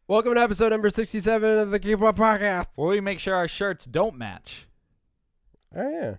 Welcome to episode number 67 of the K-Pop Podcast. Where we make sure our shirts don't match. Oh, yeah.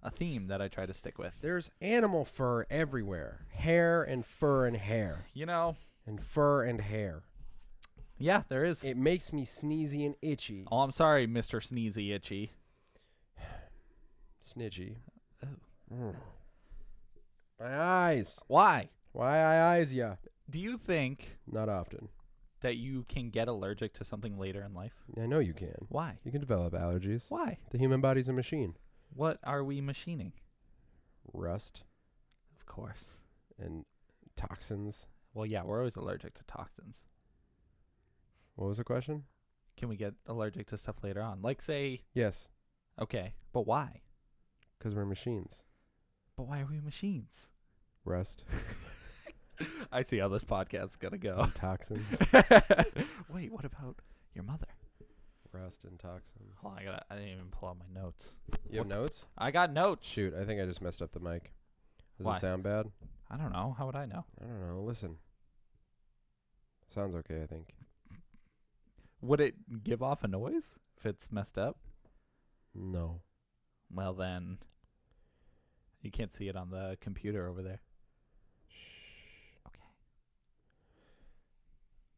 A theme that I try to stick with. There's animal fur everywhere. Hair and fur and hair. You know. And fur and hair. Yeah, there is. It makes me sneezy and itchy. Oh, I'm sorry, Mr. Sneezy Itchy. Snitchy. Oh. My eyes. Why? Why I eyes ya? Do you think Not often. that you can get allergic to something later in life? I know you can. Why? You can develop allergies. Why? The human body's a machine. What are we machining? Rust Of course. and toxins. Well, yeah, we're always allergic to toxins. What was the question? Can we get allergic to stuff later on? Like, say, Yes, okay, but why? because we're machines. But why are we machines? Rust I see how this podcast is going to go. and toxins. Wait, what about your mother? Rust and toxins. Hold on, I didn't even pull out my notes. You have notes? I got notes. Shoot, I think I just messed up the mic. Does Why? it sound bad? I don't know. How would I know? I don't know. Listen. Sounds okay, I think. Would it give off a noise if it's messed up? No. Well, then you can't see it on the computer over there. Shh. Okay.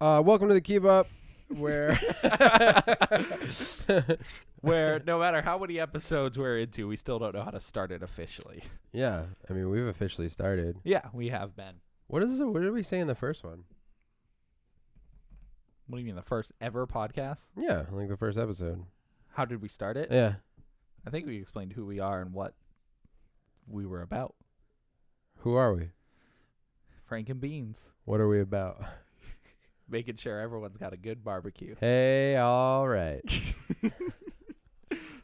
Welcome to the Keep Up, where Where no matter how many episodes we're into, we still don't know how to start it officially. Yeah, I mean, we've officially started. Yeah, we have been. What did we say in the first one? What do you mean, the first ever podcast? Yeah, like the first episode. How did we start it? Yeah. I think we explained who we are and what we were about. Who are we? Frank and Beans. What are we about? Making sure everyone's got a good barbecue. Hey, all right.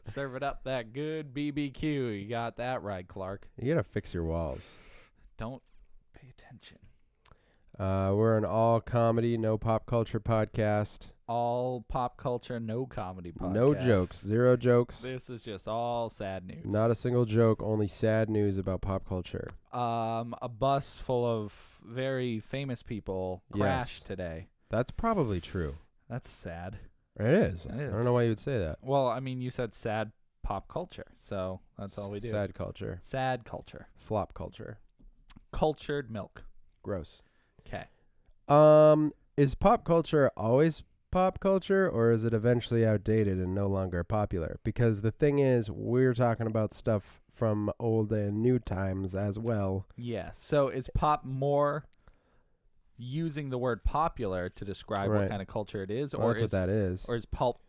Serving up that good BBQ. You got that right, Clark. You gotta fix your walls. Don't pay attention. We're an all comedy, no pop culture podcast. All pop culture, no comedy podcast. No jokes, zero jokes. This is just all sad news. Not a single joke, only sad news about pop culture. A bus full of very famous people crashed today. That's probably true. That's sad. It is. It is. I don't know why you would say that. Well, I mean, you said sad pop culture, so that's all we do. Sad culture. Sad culture. Flop culture. Cultured milk. Gross. Okay. Is pop culture always pop culture, or is it eventually outdated and no longer popular? Because the thing is, we're talking about stuff from old and new times as well. Yeah. So is pop more using the word popular to describe Right. what kind of culture it is, Well, or that's what that is. or is pulp?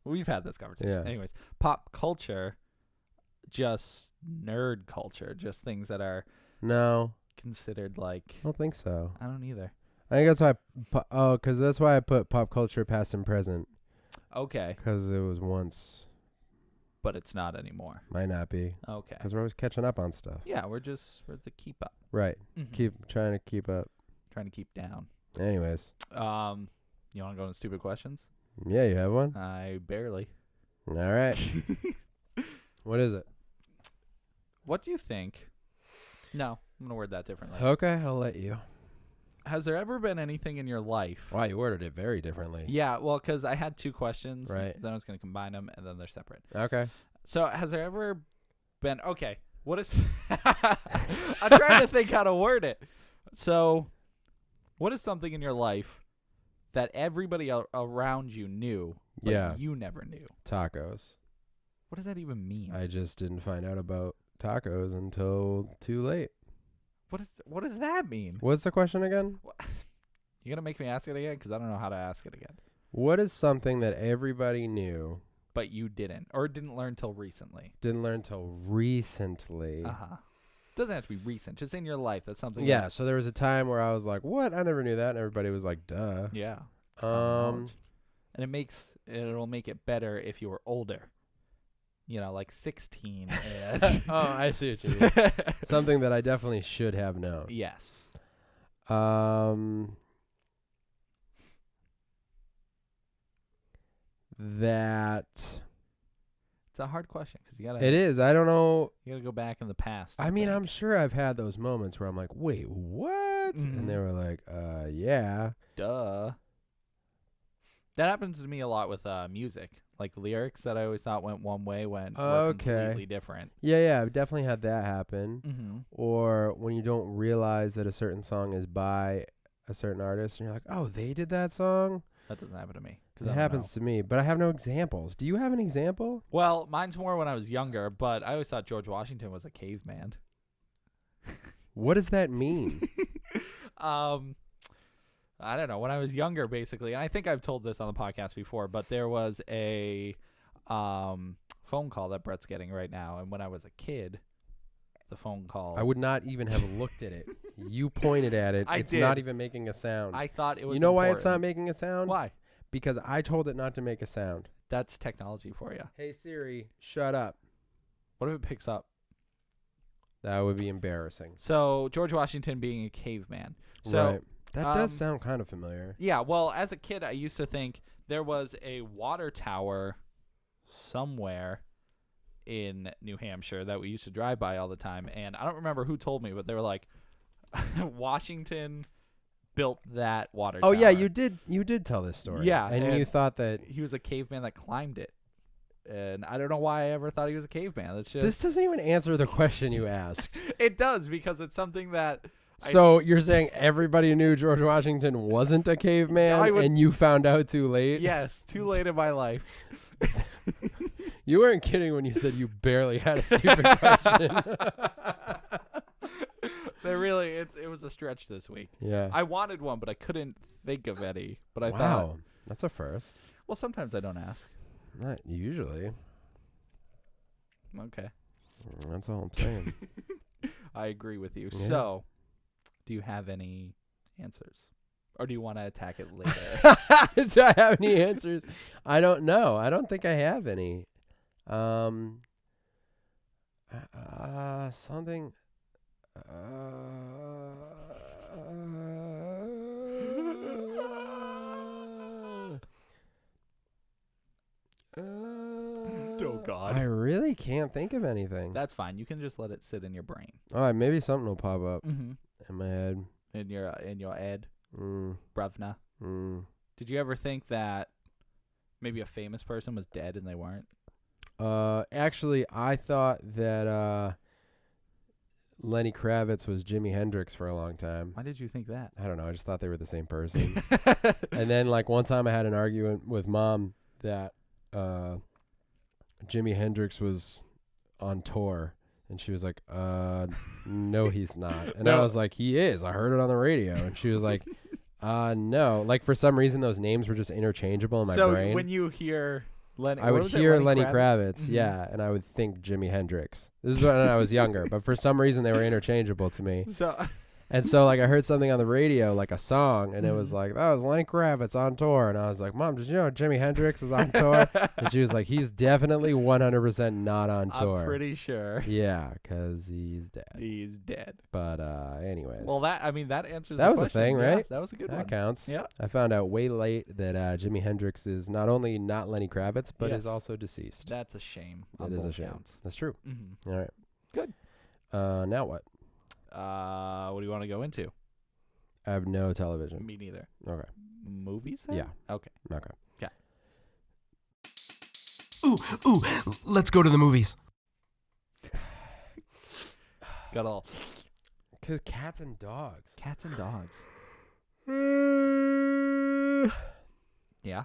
We've had this conversation. Yeah. Anyways, pop culture, just nerd culture, just things that are No, considered like. I don't think so. I don't either. I think that's why. Because that's why I put pop culture past and present. Okay, Because it was once. but it's not anymore. Might not be. Okay. Because we're always catching up on stuff. Yeah, we're the keep up. Right. Mhm. Keep trying to keep up. Trying to keep down. Anyways. You want to go into stupid questions? Yeah, you have one? I barely. All right. What is it? What do you think? No, I'm gonna word that differently. Okay, I'll let you. Has there ever been anything in your life? Wow, you worded it very differently. Yeah, well, because I had two questions. Right. Then I was gonna combine them, and then they're separate. Okay. So, has there ever been? Okay, what is? I'm trying to think how to word it. So, what is something in your life that everybody around you knew, but Yeah. you never knew? Tacos. What does that even mean? I just didn't find out about tacos until too late. What does that mean? What's the question again? You're gonna make me ask it again because I don't know how to ask it again. What is something that everybody knew, But you didn't, or didn't learn till recently? didn't learn till recently? Doesn't have to be recent. Just in your life, that's something. Yeah, so there was a time where I was like, what? I never knew that. And everybody was like, duh. Yeah. It's common knowledge. And it'll make it better if you were older. like 16 is. Oh, I see what you mean. Something that I definitely should have known. Yes. That It's a hard question because you gotta. it is. I don't know. You gotta go back in the past. I mean, I'm sure I've had those moments where I'm like, wait, what? And they were like, yeah. Duh. That happens to me a lot with music. Like lyrics that I always thought went one way were completely different. Yeah, I've definitely had that happen. Mm-hmm. Or when you don't realize that a certain song is by a certain artist, and you're like, oh, they did that song? That doesn't happen to me. It happens to me, but I have no examples. Do you have an example? Well, mine's more when I was younger, but I always thought George Washington was a caveman. What does that mean? I don't know. When I was younger, basically, and I think I've told this on the podcast before, but there was a phone call that Brett's getting right now, and when I was a kid, the phone call. I would not even have looked at it. You pointed at it. It's not even making a sound. I thought it was. You know important. why it's not making a sound? Why? Because I told it not to make a sound. That's technology for you. Hey Siri, shut up. What if it picks up? That would be embarrassing. So George Washington being a caveman. So right. That does sound kind of familiar. Yeah, well, as a kid, I used to think there was a water tower somewhere in New Hampshire that we used to drive by all the time. And I don't remember who told me, but they were like, Washington built that water tower. Oh, yeah, you did tell this story. Yeah. And you thought that he was a caveman that climbed it. And I don't know why I ever thought he was a caveman. That's just this doesn't even answer the question you asked. It does, because it's something that... So you're saying everybody knew George Washington wasn't a caveman and you found out too late? Yes, too late in my life. You weren't kidding when you said you barely had a stupid question. It was a stretch this week. Yeah. I wanted one, but I couldn't think of any. But I thought... Wow, that's a first. Well, sometimes I don't ask. Not usually. Okay. That's all I'm saying. I agree with you. Yeah. So, do you have any answers? Or do you want to attack it later? Do I have any answers? I don't know. I don't think I have any. Something. Oh, God. I really can't think of anything. That's fine. You can just let it sit in your brain. All right, maybe something will pop up Mm-hmm. in my head. In your head, Mm, bruvna. mm. Did you ever think that maybe a famous person was dead and they weren't? Actually, I thought that Lenny Kravitz was Jimi Hendrix for a long time. Why did you think that? I don't know. I just thought they were the same person. And then, like, one time I had an argument with Mom that Jimi Hendrix was on tour. And she was like, no, he's not. And I was like, he is. I heard it on the radio. And she was like, no. Like, for some reason, those names were just interchangeable in my brain. So when you hear Lenny... I would hear Lenny Kravitz, Mm-hmm. yeah, and I would think Jimi Hendrix. This is when I was younger, but for some reason, they were interchangeable to me. And so, like, I heard something on the radio, like a song, and it was like, that was Lenny Kravitz on tour. And I was like, Mom, did you know Jimi Hendrix is on tour? And she was like, he's definitely 100% not on tour. I'm pretty sure. Yeah, because he's dead. He's dead. But anyways. Well, that answers that the was question. a thing, Yeah, right? that was a good one. That counts. Yeah. I found out way late that Jimi Hendrix is not only not Lenny Kravitz, but is Yes. also deceased. That's a shame. That is a shame. Counts. That's true. Mm-hmm. All right. Good. Now what? What do you want to go into? I have no television. Me neither. Okay. Movies then? Yeah. Okay. Okay. Ooh, let's go to the movies. Got all Because cats and dogs. cats and dogs. Yeah.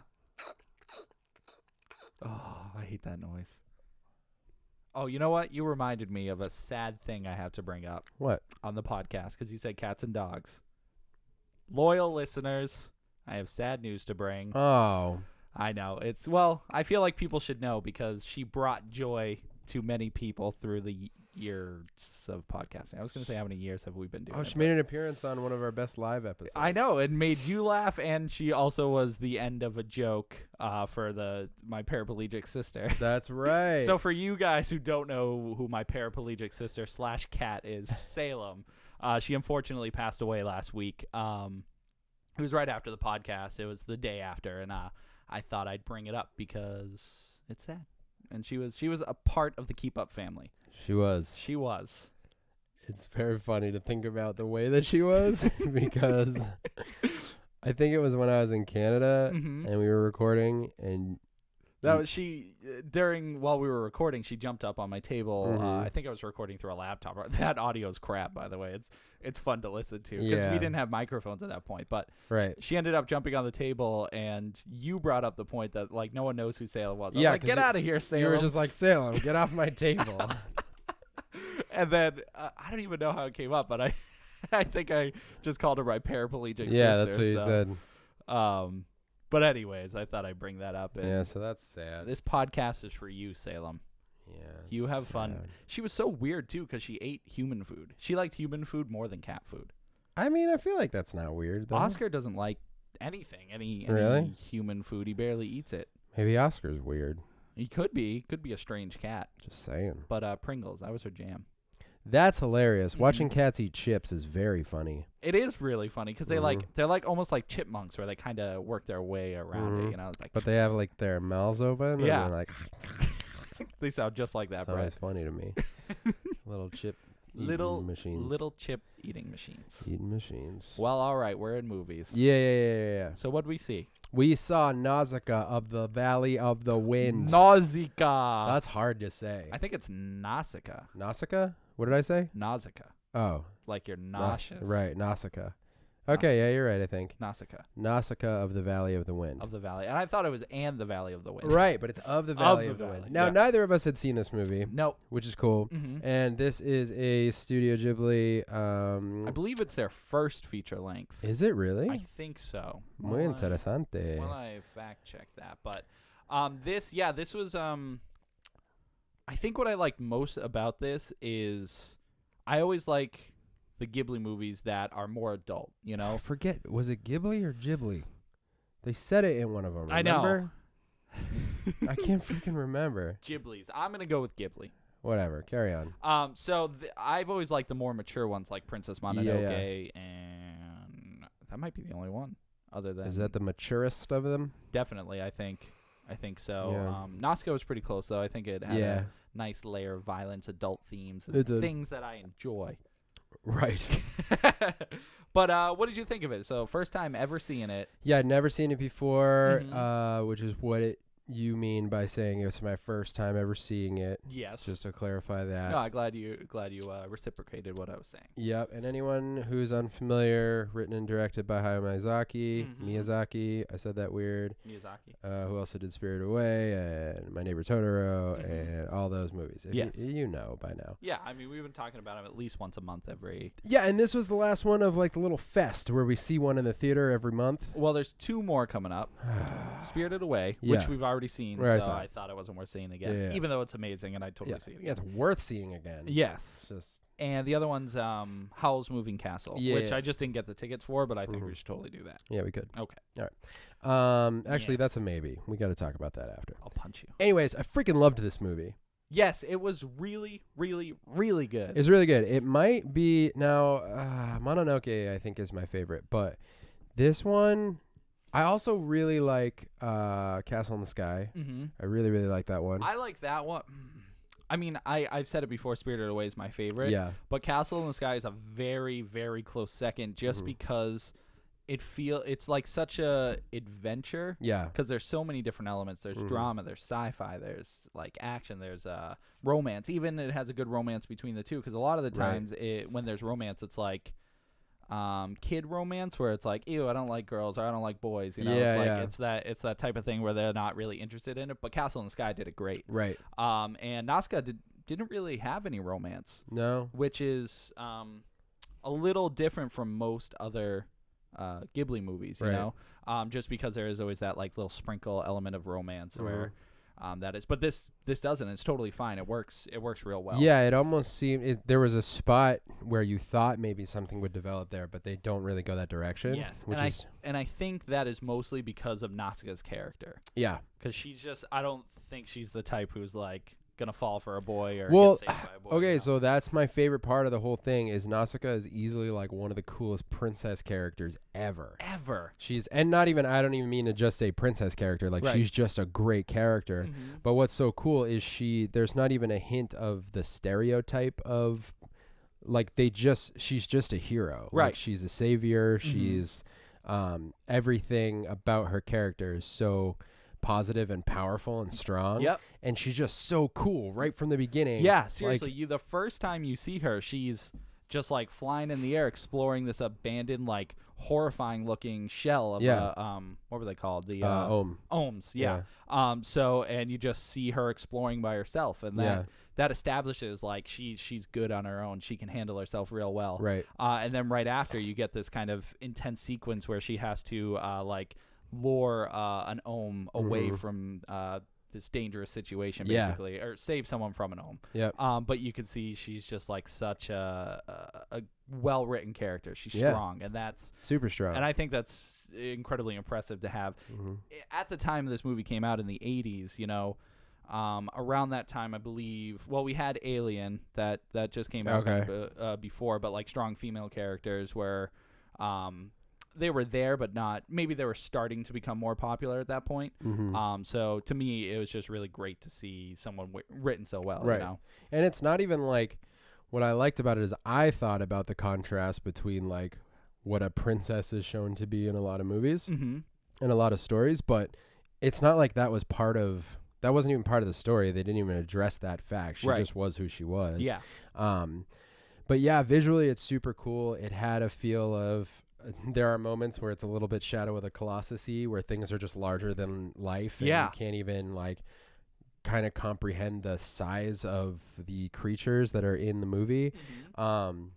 Oh, I hate that noise. Oh, you know what? You reminded me of a sad thing I have to bring up What? on the podcast because you said cats and dogs. Loyal listeners, I have sad news to bring. Oh. I know. I feel like people should know because she brought joy to many people through the years of podcasting. I was going to say how many years have we been doing it. She made an appearance on one of our best live episodes. I know. It made you laugh, and she also was the end of a joke for my paraplegic sister. That's right. So for you guys who don't know who my paraplegic sister / cat is, Salem, she unfortunately passed away last week. It was right after the podcast. It was the day after, and I thought I'd bring it up because it's sad. And she was a part of the Keep Up family. She was. She was. It's very funny to think about the way that she was because I think it was when I was in Canada and we were recording, and that was while we were recording, she jumped up on my table. I think I was recording through a laptop. That audio is crap, by the way. It's fun to listen to because we didn't have microphones at that point. But she ended up jumping on the table, and you brought up the point that like no one knows who Salem was. I was like, get out of here, Salem. You were just like, Salem, get off my table. And then I don't even know how it came up, but I think I just called her my paraplegic sister. Yeah, that's what you said. But anyways, I thought I'd bring that up. And yeah, so that's sad. This podcast is for you, Salem. Yeah. You have fun. She was so weird, too, because she ate human food. She liked human food more than cat food. I mean, I feel like that's not weird, though. Oscar doesn't like anything, any human food. He barely eats it. Maybe Oscar's weird. He could be. Could be a strange cat. Just saying. But Pringles, that was her jam. That's hilarious. Watching cats eat chips is very funny. It is really funny because they're like almost like chipmunks, where they kind of work their way around it. You know, like, but they have like their mouths open. Yeah, and they're like they sound just like that. It's always funny to me. Little chip machines. Little chip eating machines. Eating machines. Well, all right, we're in movies. Yeah. So what'd we see? We saw Nausicaa of the Valley of the Wind. Nausicaa. That's hard to say. I think it's Nasicaa. Nausicaa? What did I say? Nausicaa. Oh. Like you're nauseous. Right, Nausicaa. Okay, yeah, you're right, I think. Nausicaa. Nausicaa of the Valley of the Wind. Of the Valley. And I thought it was and the Valley of the Wind. Right, but it's of the Valley of the Wind. Now, neither of us had seen this movie. Nope. Which is cool. And this is a Studio Ghibli. I believe it's their first feature length. Is it really? I think so. Muy interesante. Well, I fact checked that. But this was, I think what I liked most about this is I always like the Ghibli movies that are more adult, you know? I forget, was it Ghibli or Ghibli? They said it in one of them, remember? I know. I can't freaking remember. Ghibli's. I'm going to go with Ghibli. Whatever, carry on. So I've always liked the more mature ones like Princess Mononoke, and that might be the only one other than... Is that the maturest of them? Definitely, I think so. Yeah. Nausicaa was pretty close, though. I think it had a nice layer of violence, adult themes, and things that I enjoy. Right. But what did you think of it? So first time ever seeing it. Yeah, I'd never seen it before, which is what you mean by saying it's my first time ever seeing it. Yes. Just to clarify that. No, I'm glad you reciprocated what I was saying. Yep. And anyone who's unfamiliar, written and directed by Hayao Miyazaki. I said that weird. Miyazaki. Who also did Spirited Away and My Neighbor Totoro and all those movies. You know by now. Yeah, I mean, we've been talking about him at least once a month every... Yeah, and this was the last one of like the little fest where we see one in the theater every month. Well, there's two more coming up. Spirited Away, which we've already seen, so I thought it wasn't worth seeing again, even though it's amazing and I'd totally see it again. Yeah, it's worth seeing again. Yes. And the other one's Howl's Moving Castle, which I just didn't get the tickets for, but I think we should totally do that. Yeah, we could. Okay. All right. Actually, that's a maybe. We got to talk about that after. I'll punch you. Anyways, I freaking loved this movie. Yes, it was really, really, really good. It's really good. It might be now. Mononoke, I think, is my favorite, but this one, I also really like Castle in the Sky. I really, really like that one. I like that one. I mean, I've said it before, Spirited Away is my favorite. Yeah. But Castle in the Sky is a very, very close second just because it's like such a adventure. Yeah. Because there's so many different elements. There's drama, there's sci-fi, there's like action, there's romance. Even it has a good romance between the two because a lot of the times when there's romance, it's like kid romance where it's like, ew, I don't like girls or I don't like boys, you know. It's it's that type of thing where they're not really interested in it. But Castle in the Sky did it great. Right. And Nausicaa didn't really have any romance. No. Which is a little different from most other Ghibli movies, you know. Just because there is always that like little sprinkle element of romance where that is. But this doesn't. It's totally fine. It works real well. Yeah, it almost seemed there was a spot where you thought maybe something would develop there, but they don't really go that direction. Yes, and I think that is mostly because of Nausicaa's character. Yeah, because I don't think she's the type who's like gonna fall for a boy or well, get saved by a boy. okay, so that's my favorite part of the whole thing is Nausicaa is easily like one of the coolest princess characters ever. She's, and not even, I don't even mean to just say princess character, like she's just a great character. But what's so cool is there's not even a hint of the stereotype of like she's just a hero. Right. Like she's a savior. She's everything about her character is so positive and powerful and strong. Yep. And she's just so cool right from the beginning. Yeah, seriously, the first time you see her, she's just like flying in the air, exploring this abandoned, like horrifying looking shell of what were they called? The Ohms. Yeah. So and you just see her exploring by herself, and that establishes like she's good on her own. She can handle herself real well. Right. And then right after you get this kind of intense sequence where she has to like lure an ohm away from this dangerous situation, basically, or save someone from an ohm. Yep. But you can see she's just like such a well-written character. She's strong, and that's super strong. And I think that's incredibly impressive to have. At the time this movie came out in the 80s, you know, around that time, I believe, well, we had Alien that just came out before, but like strong female characters were they were there, but not. Maybe they were starting to become more popular at that point. So to me, it was just really great to see someone written so well. Right. You know? And it's not even like what I liked about it is I thought about the contrast between like what a princess is shown to be in a lot of movies and a lot of stories, but it's not like that wasn't even part of the story. They didn't even address that fact. She just was who she was. Yeah. But yeah, visually it's super cool. It had a feel of. There are moments where it's a little bit Shadow of the Colossus-y, where things are just larger than life. And you can't even like kind of comprehend the size of the creatures that are in the movie. And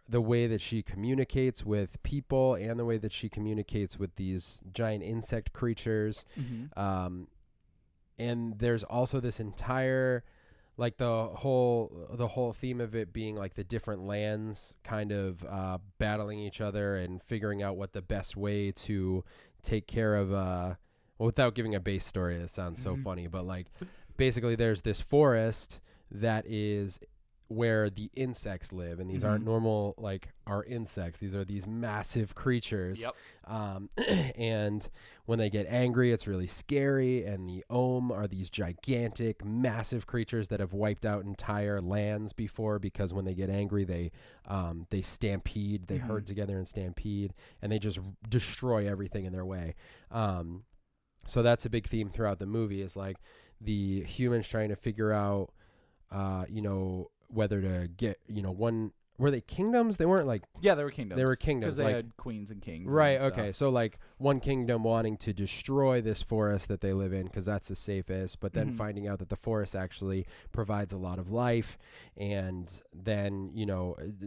the way that she communicates with people and the way that she communicates with these giant insect creatures. And there's also this entire... like the whole theme of it being like the different lands kind of battling each other and figuring out what the best way to take care of well, without giving a base story, that sounds so funny, but like basically there's this forest that is where the insects live, and these aren't normal like our insects. These are these massive creatures. And when they get angry, it's really scary. And the Ohm are these gigantic, massive creatures that have wiped out entire lands before, because when they get angry, they stampede. They herd together and stampede, and they just destroy everything in their way. So that's a big theme throughout the movie, is like the humans trying to figure out, whether to get, were they kingdoms? They weren't like... Yeah, they were kingdoms. They were kingdoms. Because they like, had queens and kings. Right, okay. So like one kingdom wanting to destroy this forest that they live in because that's the safest, but then finding out that the forest actually provides a lot of life, and then,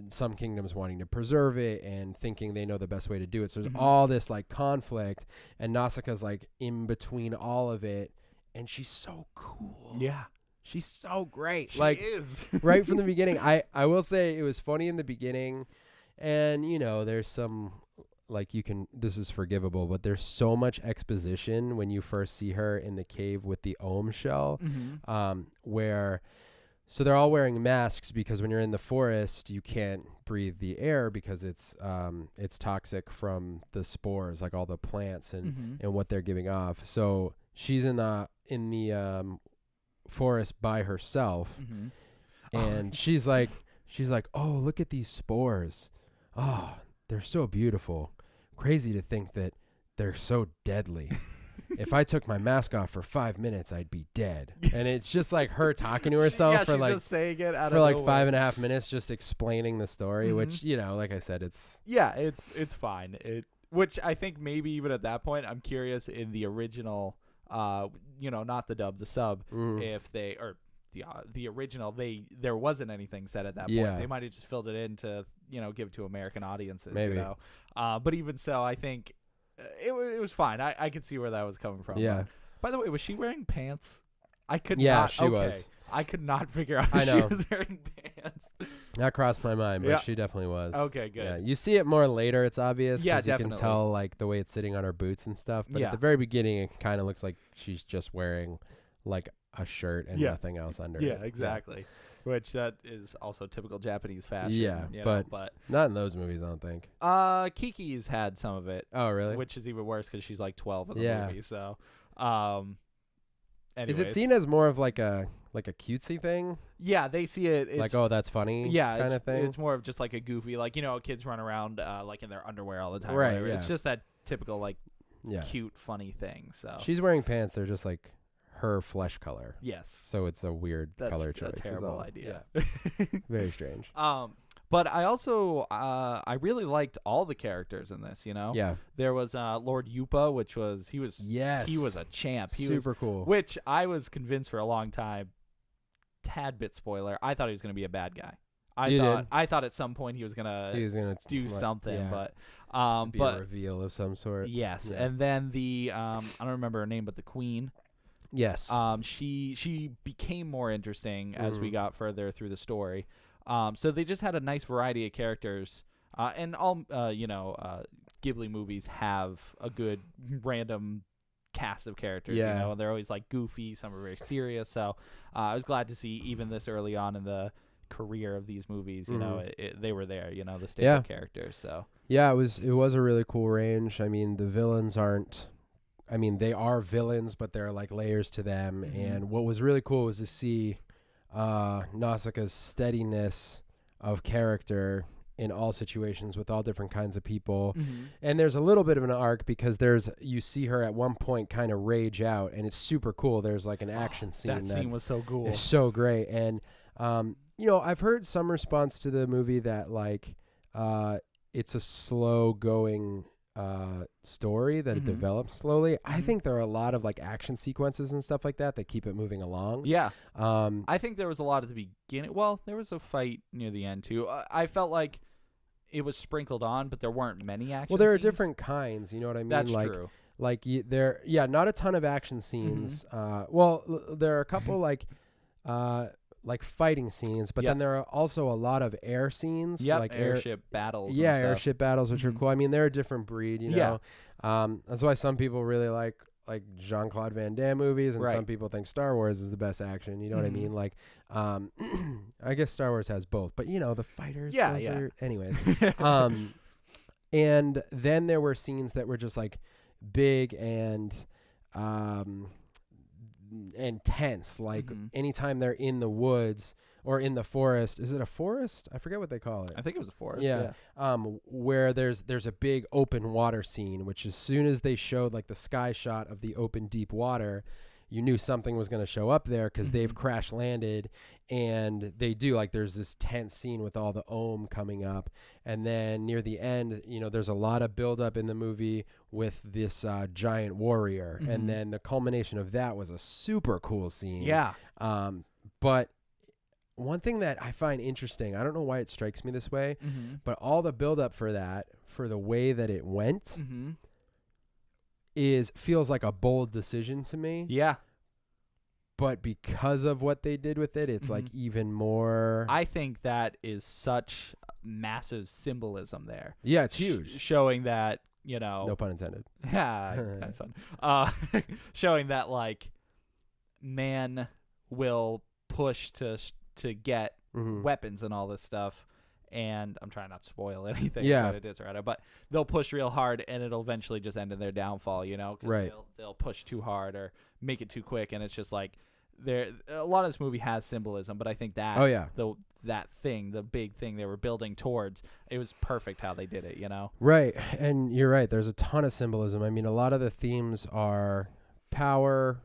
some kingdoms wanting to preserve it and thinking they know the best way to do it. So there's all this like conflict, and Nausicaa's like in between all of it, and she's so cool. Yeah. She's so great. She is. Right from the beginning. I will say it was funny in the beginning, and there's some this is forgivable, but there's so much exposition when you first see her in the cave with the Ohm shell, where so they're all wearing masks because when you're in the forest you can't breathe the air because it's toxic from the spores, like all the plants and what they're giving off. So she's in the forest by herself, and she's like, oh, look at these spores. Oh, they're so beautiful. Crazy to think that they're so deadly. If I took my mask off for 5 minutes, I'd be dead. And it's just like her talking to herself for like, just saying it out for of like nowhere. 5.5 minutes, just explaining the story, which, like I said, it's it's fine. Which I think maybe even at that point, I'm curious in the original, not the dub, the sub, if they, or the original, there wasn't anything said at that point. They might have just filled it in to, give it to American audiences. Maybe. But even so, I think it was fine. I could see where that was coming from. Yeah. By the way, was she wearing pants? I could Yeah, not. she okay. was. I could not figure out I if she know. was wearing pants. That crossed my mind, but Yeah. she definitely was. Okay, good. Yeah, you see it more later. It's obvious. Yeah, 'cause you definitely. can tell like the way it's sitting on her boots and stuff. But Yeah. at the very beginning, it kind of looks like she's just wearing like a shirt and Yeah. nothing else under Yeah, it. exactly. Which that is also typical Japanese fashion. Yeah, you know, but- but Not in those movies, I don't think. Kiki's had some of it, Oh, really? which is even worse because she's like 12 in the Yeah. movie. So, Is it anyways. seen as more of like a cutesy thing? Yeah, they see it. It's, Like, oh, that's funny. yeah, kind it's, of thing. It's more of just like a goofy, like kids run around like in their underwear all the time. or Right, whatever. It's yeah. just that typical like Yeah. cute, funny thing. So She's wearing pants. They're just like her flesh color. yes, So it's a weird that's color choice. a is terrible all. idea. Yeah. Very strange. But I also I really liked all the characters in this. Yeah. There was Lord Yupa, which was he was Yes. a champ. He super cool. was, which I was convinced for a long time. Tad bit spoiler. I thought he was going to be a bad guy. I thought at some point he was gonna He was gonna do something, yeah, but be a reveal of some sort. yes. Yeah. And then the I don't remember her name, but the queen. Yes. She became more interesting as we Mhm. got further through the story. So they just had a nice variety of characters. And all Ghibli movies have a good random cast of characters. Yeah. And they're always like goofy. Some are very serious. So I was glad to see even this early on in the career of these movies. They were there. The staple Yeah. characters. So Yeah, it was a really cool range. I mean, the villains aren't. I mean, they are villains, but there are like layers to them. Mhm. And what was really cool was to see Nausicaa's steadiness of character in all situations with all different kinds of people. And there's a little bit of an arc because you see her at one point kind of rage out, and it's super cool. There's like an action scene that scene was so cool. is so great. And I've heard some response to the movie that like it's a slow going story that it Mhm. develops slowly. I Mhm. think there are a lot of like action sequences and stuff like that keep it moving along. Yeah. Um, I think there was a lot at the beginning. Well, there was a fight near the end too. I felt like it was sprinkled on, but there weren't many action. well, there are scenes. different kinds. You know what I mean? That's like, true. Like not a ton of action scenes. There are a couple like fighting scenes, but Yep. then there are also a lot of air scenes. Yep, like airship battles. Yeah, and stuff. airship battles, which are Mhm. cool. I mean, they're a different breed, you Yeah. know. That's why some people really like Jean-Claude Van Damme movies, and Right. some people think Star Wars is the best action. You know what I Mhm. mean? Like, I guess Star Wars has both, but the fighters. Yeah, those yeah. are- anyways, and then there were scenes that were just like big and tense. Like Mhm. anytime they're in the woods or in the forest. Is it a forest? I forget what they call it. I think it was a forest. Yeah. Where there's a big open water scene, which as soon as they showed like the sky shot of the open deep water, you knew something was going to show up there because they've Mhm. crash landed, and they do like there's this tense scene with all the ohm coming up, and then near the end, there's a lot of build up in the movie with this giant warrior, Mhm. and then the culmination of that was a super cool scene. Yeah. But one thing that I find interesting, I don't know why it strikes me this way, Mm-hmm. but all the build up for that, for the way that it went, Mm-hmm. feels like a bold decision to me. Yeah. But because of what they did with it, it's like Mhm. even more. I think that is such massive symbolism there. Yeah, it's huge. Showing that, no No pun intended. Yeah, nice one. Showing that like man will push to get Mhm. weapons and all this stuff, and I'm trying not to spoil anything. Yeah. But it is right, but they'll push real hard, and it'll eventually just end in their downfall. 'Cause Right. they'll push too hard or make it too quick, and it's just like a lot of this movie has symbolism, but I think that Oh yeah. the big thing they were building towards, it was perfect how they did it. Right, and you're right. There's a ton of symbolism. I mean, a lot of the themes are power,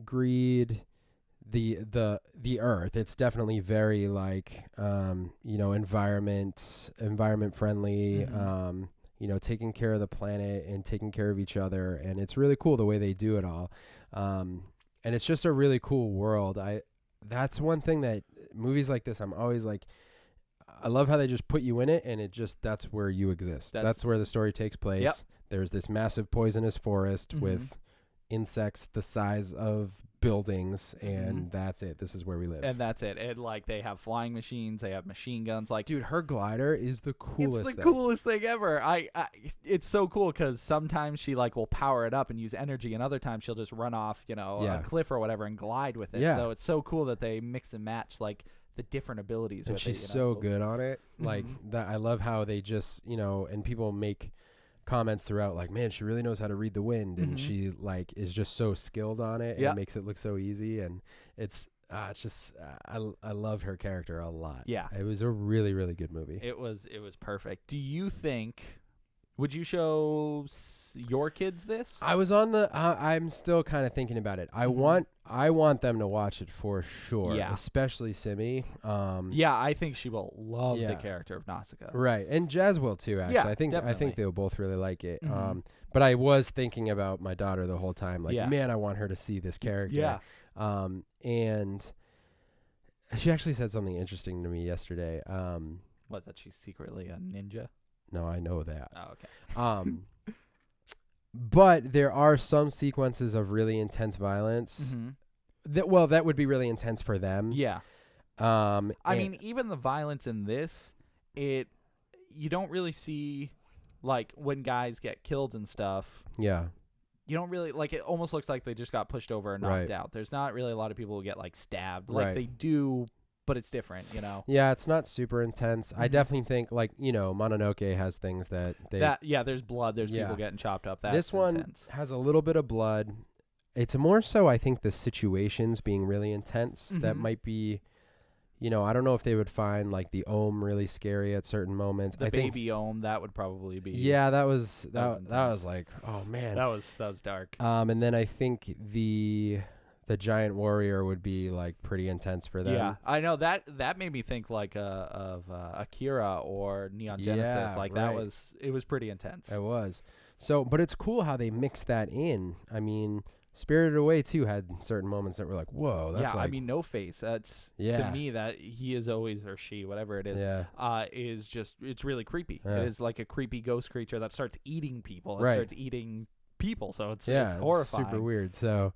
greed, the earth. It's definitely very like environment friendly. Mhm. Taking care of the planet and taking care of each other, and it's really cool the way they do it all. And it's just a really cool world. That's one thing that movies like this, I'm always like, I love how they just put you in it, and that's where you exist. That's- That's where the story takes place. Yep. there's this massive poisonous forest with insects the size of buildings, and that's it. This is where we live. And that's it. And like they have flying machines, they have machine guns. Like, dude, her glider is the coolest. It's the coolest thing ever. It's so cool because sometimes she like will power it up and use energy, and other times she'll just run off, a cliff or whatever and glide with it. Yeah. So it's so cool that they mix and match like the different abilities. And with she's it, so good on it. Like that. I love how they just and people make comments throughout like, man, she really knows how to read the wind, and she like is just so skilled on it, and it makes it look so easy, and it's just I loved her character a lot. Yeah, it was a really, really good movie. It was perfect. Do you think, would you show your kids this? I was on the I'm still kind of thinking about it. I want them to watch it for sure. Yeah, especially Simi. Yeah, I think she will love the character of Nausicaa. Right, and Jazz will too. Actually, yeah, I think they'll both really like it. But I was thinking about my daughter the whole time. Like, man, I want her to see this character. Yeah. And she actually said something interesting to me yesterday. What, that she's secretly a ninja? No, I know that. Oh, okay. But there are some sequences of really intense violence. That would be really intense for them. Yeah. I mean, even the violence in this, you don't really see, like, when guys get killed and stuff. Yeah. You don't really, like, it almost looks like they just got pushed over and knocked out. There's not really a lot of people who get, like, stabbed. Like, they do, but it's different, Yeah, it's not super intense. I definitely think, like, Mononoke has things that they... there's blood. There's people getting chopped up. That's this one intense. has a little bit of blood. It's more so, I think, the situations being really intense that might be... I don't know if they would find, like, the Ohm really scary at certain moments. The baby Ohm, that would probably be... Yeah, that was like, oh, man. That was dark. And then I think the giant warrior would be, like, pretty intense for them. Yeah, I know. That made me think, like, of Akira or Neon Genesis. Like, it was pretty intense. It was. So, but it's cool how they mix that in. I mean... Spirited Away too had certain moments that were like, whoa, that's like... I mean, No Face. That's, to me, that he is always, or she, whatever it is, is just, it's really creepy. It is like a creepy ghost creature that starts eating people. It starts eating people, so it's horrifying. It's super weird. So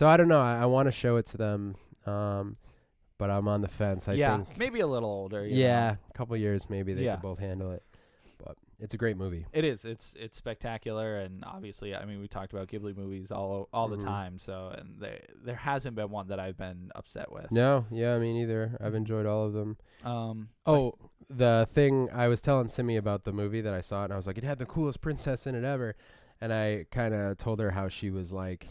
I don't know. I want to show it to them, but I'm on the fence. I think maybe a little older. A couple years maybe they could both handle it. But it's a great movie. It is. It's spectacular, and obviously, I mean, we talked about Ghibli movies all the time. So, and there hasn't been one that I've been upset with. No, yeah, me neither. I've enjoyed all of them. The thing I was telling Simi about the movie that I saw, and I was like, it had the coolest princess in it ever, and I kind of told her how she was like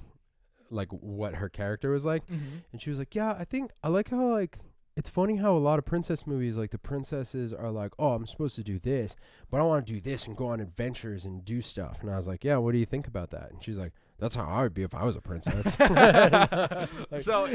what her character was like, and she was like, yeah, I like how like. It's funny how a lot of princess movies, like the princesses are like, oh, I'm supposed to do this, but I want to do this and go on adventures and do stuff. And I was like, yeah, what do you think about that? And she's like, that's how I would be if I was a princess. So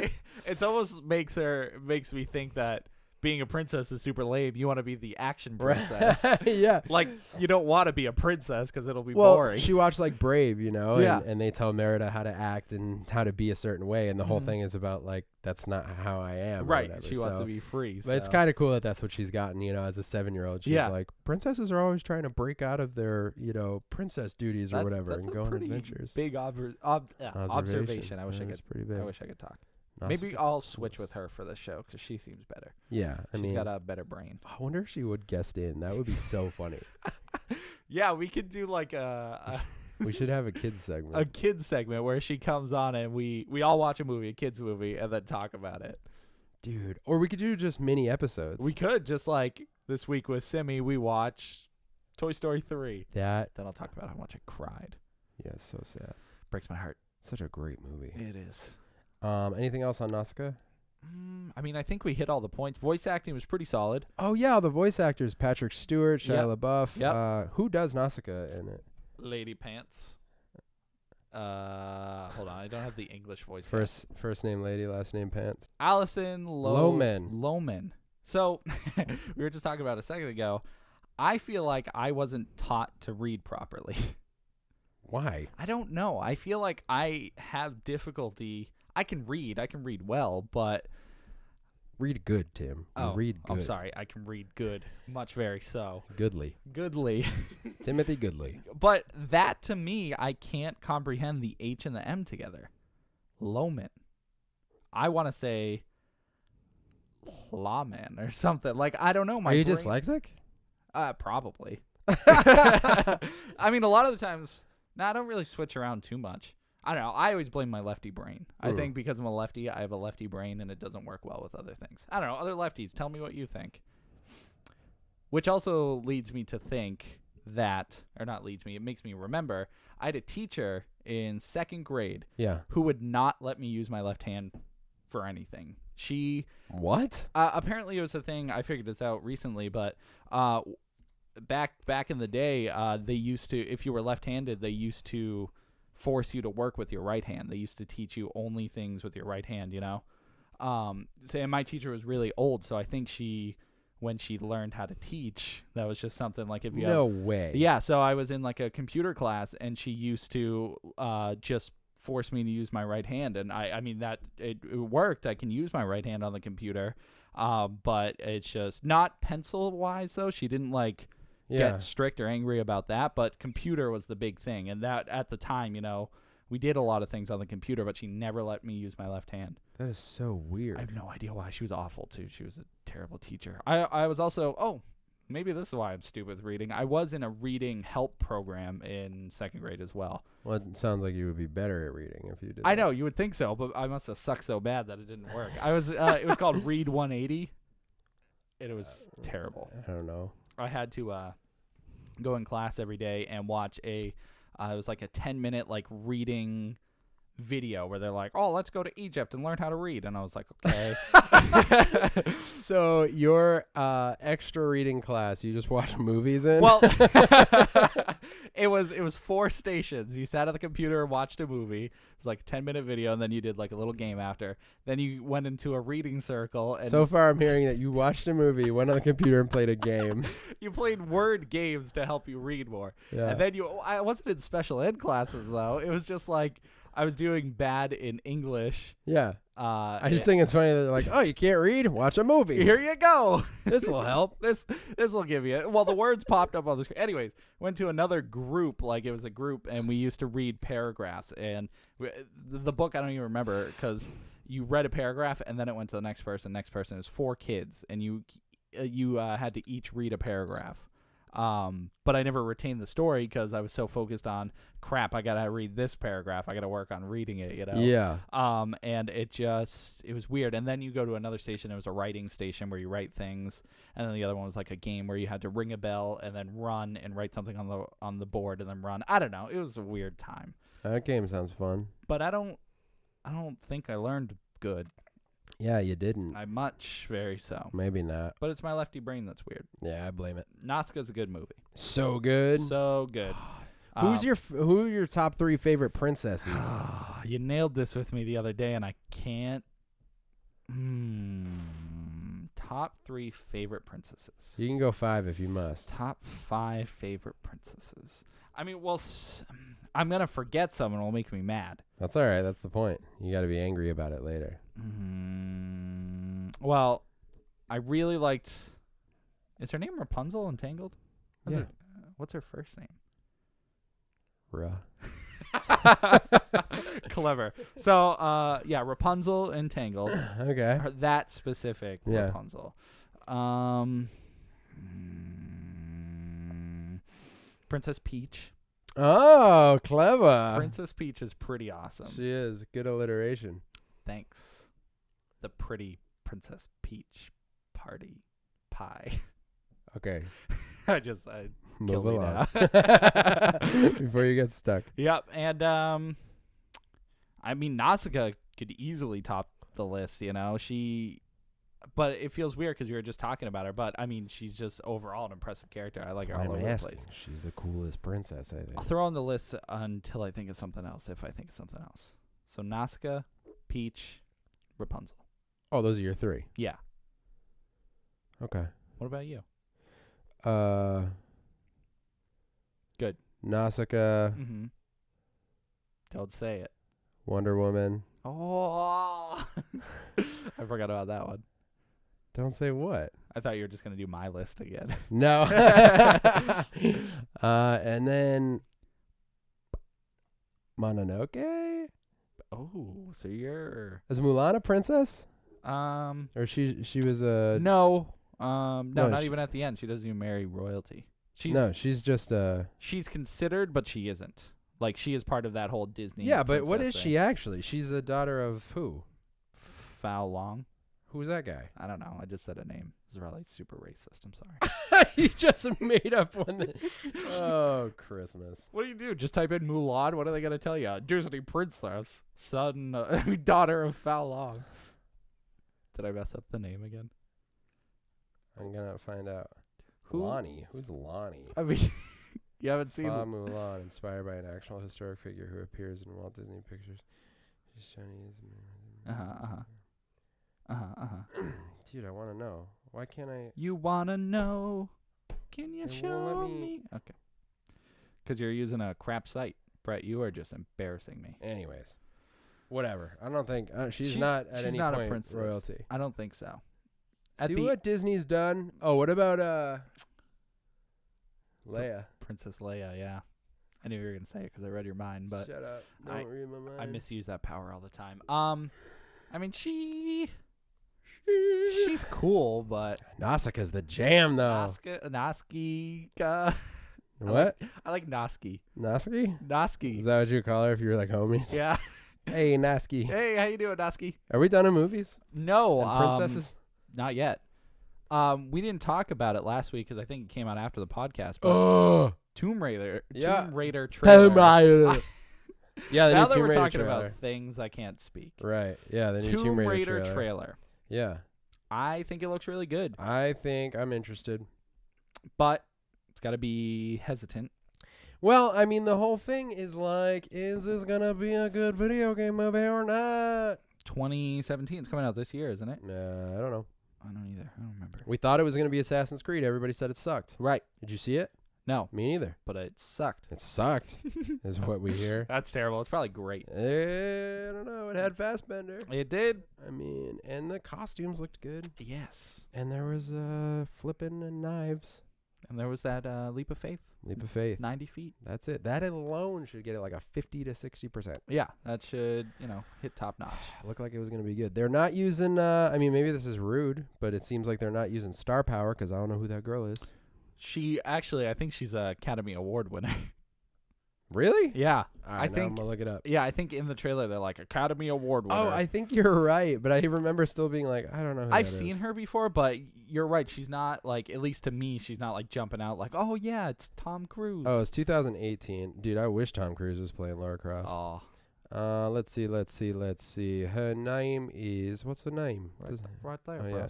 it's almost makes me think that being a princess is super lame. You want to be the action princess. Yeah. Like, you don't want to be a princess because it'll be boring. She watched, like, Brave, and they tell Merida how to act and how to be a certain way, and the whole thing is about, like, that's not how I am. Right. She wants to be free. But it's kind of cool that that's what she's gotten, as a 7-year-old. She's like, princesses are always trying to break out of their, princess duties or whatever and go on adventures. Big observation. I wish I could. Pretty big. I wish I could talk. Maybe I'll switch with her for the show because she seems better. Yeah, she's got a better brain. I wonder if she would guest in. That would be so funny. Yeah, we could do like we should have a kids segment. A kids segment where she comes on and we all watch a kids movie, and then talk about it. Dude, or we could do just mini episodes. We could, just like this week with Simi, we watched Toy Story 3. Then I'll talk about how much I cried. Yeah, so sad. Breaks my heart. Such a great movie. It is. Anything else on Nausicaa? I mean, I think we hit all the points. Voice acting was pretty solid. Oh, yeah, the voice actors, Patrick Stewart, Shia LaBeouf. Yep. Who does Nausicaa in it? Lady Pants. Hold on, I don't have the English voice. First name Lady, last name Pants. Allison Lohman. Lohman. So, we were just talking about a second ago. I feel like I wasn't taught to read properly. Why? I don't know. I feel like I have difficulty... I can read well, but Read good, Tim. You read good. I'm sorry. I can read good. Much very so. Goodly. Goodly. Timothy Goodly. But that, to me, I can't comprehend the H and the M together. Loman. I want to say lawman or something. Like, I don't know. Are you dyslexic? Probably. I mean, a lot of the times, I don't really switch around too much. I don't know. I always blame my lefty brain. I think because I'm a lefty, I have a lefty brain, and it doesn't work well with other things. I don't know. Other lefties, tell me what you think. Which also leads me to think that, or not leads me, it makes me remember, I had a teacher in 2nd grade who would not let me use my left hand for anything. What? Apparently it was a thing, I figured this out recently, but back in the day, they used to, if you were left-handed, they used to force you to work with your right hand. They used to teach you only things with your right hand, you know? And my teacher was really old, so I think when she learned how to teach, that was just something like if you No way. Yeah, so I was in like a computer class, and she used to just force me to use my right hand, and I mean that it worked. I can use my right hand on the computer, but it's just not pencil-wise, though. She didn't like get strict or angry about that, but computer was the big thing, and that at the time, you know, we did a lot of things on the computer, but she never let me use my left hand. That is so weird. I have no idea why. She was awful too. She was a terrible teacher. I was also maybe this is why I'm stupid with reading. I was in a reading help program in 2nd grade as well. Well, it sounds like you would be better at reading if you did. I know, you would think so, but I must have sucked so bad that it didn't work. It was called Read 180. It was terrible. I don't know. I had to go in class every day and watch it was like a 10-minute like reading video where they're like, oh, let's go to Egypt and learn how to read, and I was like, okay. So your extra reading class, you just watch movies in? Well, it was 4 stations. You sat at the computer and watched a movie. It was like a 10-minute video, and then you did like a little game after. Then you went into a reading circle. And so far I'm hearing that you watched a movie, went on the computer, and played a game. You played word games to help you read more. Yeah. And then I wasn't in special ed classes, though. It was just like I was doing bad in English. Yeah. I just think it's funny that they're like, oh, you can't read? Watch a movie. Here you go. This will help. This will give you it. Well, the words popped up on the screen. Anyways, went to another group. Like, it was a group, and we used to read paragraphs. And the book, I don't even remember, because you read a paragraph, and then it went to the next person. Next person. It was 4 kids, and you had to each read a paragraph. But I never retained the story because I was so focused on crap. I gotta read this paragraph. I gotta work on reading it. You know. Yeah. And it was weird. And then you go to another station. It was a writing station where you write things, and then the other one was like a game where you had to ring a bell and then run and write something on the board and then run. I don't know. It was a weird time. That game sounds fun. But I don't think I learned good. Yeah, you didn't. Very so. Maybe not. But it's my lefty brain that's weird. Yeah, I blame it. Nausicaa's a good movie. So good. So good. Who are your top 3 favorite princesses? You nailed this with me the other day, and I can't. Top 3 favorite princesses. You can go 5 if you must. Top 5 favorite princesses. I mean, well, I'm gonna forget some, and it'll make me mad. That's all right. That's the point. You got to be angry about it later. Well, I really liked. Is her name Rapunzel in Tangled? What's her first name? Clever. So, Rapunzel in Tangled. Okay. That specific Rapunzel. Princess Peach. Oh, clever. Princess Peach is pretty awesome. She is. Good alliteration. Thanks. The pretty Princess Peach party pie. Okay. I Move me along. now. Before you get stuck. Yep. And, I mean, Nausicaa could easily top the list, you know. But it feels weird because we were just talking about her. But, I mean, she's just overall an impressive character. I like her all over the place. She's the coolest princess, I think. I'll throw on the list until I think of something else, if I think of something else. So, Nausicaa, Peach, Rapunzel. Oh, those are your 3? Yeah. Okay. What about you? Good. Nausicaa. Mm-hmm. Don't say it. Wonder Woman. Oh. I forgot about that one. Don't say what. I thought you were just gonna do my list again. No. And then Mononoke? Oh, so you're Is Mulan a princess? um Or she was a no no, not she- even at the end. She doesn't even marry royalty. she's just a She's considered, but she isn't. Like she is part of that whole Disney. Yeah, but what is princess she thing. actually? She's a daughter of who? Foul Long. Who's that guy? I don't know. I just said a name. This is probably super racist. I'm sorry. You just made up one. Oh, Christmas. What do you do? Just type in Mulan. What are they gonna tell you? Disney princess, daughter of Foul Long. Did I mess up the name again? I'm gonna find out. Who? Lonnie. Who's Lonnie? I mean, you haven't seen. Fa Mulan, inspired by an actual historic figure who appears in Walt Disney pictures. She's Chinese. Dude, I want to know. Why can't I? You wanna know? Can you It won't show let me? me- Okay. Because you're using a crap site, Brett. You are just embarrassing me. Anyways, whatever. I don't think she's not at she's any not a point princess. royalty. I don't think so. See what Disney's done? Oh, what about Leia? Princess Leia, yeah. I knew you were gonna say it because I read your mind, but Shut up! I- Don't read my mind. I misuse that power all the time. I mean she's cool, but Nausicaa's the jam, though. Nasicaa. What? I like Noski. Nausicaa? Noski. Is that what you call her if you were like homies? Yeah. Hey, Naski. Hey, how you doing, Noski? Are we done in movies? No, And princesses? not yet. We didn't talk about it last week because I think it came out after the podcast. But Oh, Tomb Raider trailer. Tomb Raider. Yeah, the Now new that Tomb we're Raider talking trailer. about things I can't speak. Right. Yeah, the new Tomb Tomb Raider Raider trailer. Yeah. I think it looks really good, I think I'm interested. but it's got to be hesitant. Well, I mean, the whole thing is like, is this going to be a good video game movie or not? 2017 is coming out this year, isn't it? I don't know. I don't either. I don't remember. We thought it was going to be Assassin's Creed. Everybody said it sucked. Right. Did you see it? No, Me neither. but it sucked. It sucked, is what we hear. That's terrible. It's probably great. I don't know. It had Fassbender. It did. I mean, and the costumes looked good. Yes. And there was flipping and knives. And there was that leap of faith, Leap of faith. 90 feet. That's it. That alone should get it like a 50 to 60%. Yeah, that should, hit top notch. Looked like it was going to be good. They're not using, I mean, maybe this is rude, but it seems like they're not using star power because I don't know who that girl is. She actually, I think she's a Academy Award winner. Really? Yeah. All right, I now think- I'm going to look it up. Yeah, I think in the trailer they're like Academy Award winner. Oh, I think you're right, but I remember still being like, I don't know who I've that seen is. her before, but you're right. She's not like, at least to me, she's not like jumping out like, oh yeah, it's Tom Cruise. Oh, it's 2018. Dude, I wish Tom Cruise was playing Lara Croft. Oh, Let's see. Her name is, what's the name? right there, Oh, bruv. yeah.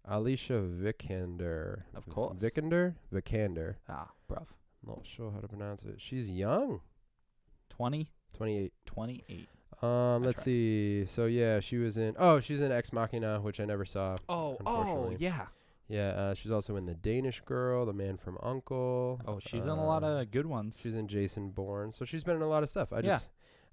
Alicia Vikander. Of course. Vikander? Vikander. Ah, bruv. Not sure how to pronounce it. She's young. 20, 28. 28. Let's tried. see. So yeah, she's in Ex Machina, which I never saw. Oh, Unfortunately. yeah. Yeah, she's also in The Danish Girl, The Man from U.N.C.L.E. Oh, she's in a lot of good ones. She's in Jason Bourne. So she's been in a lot of stuff. Yeah.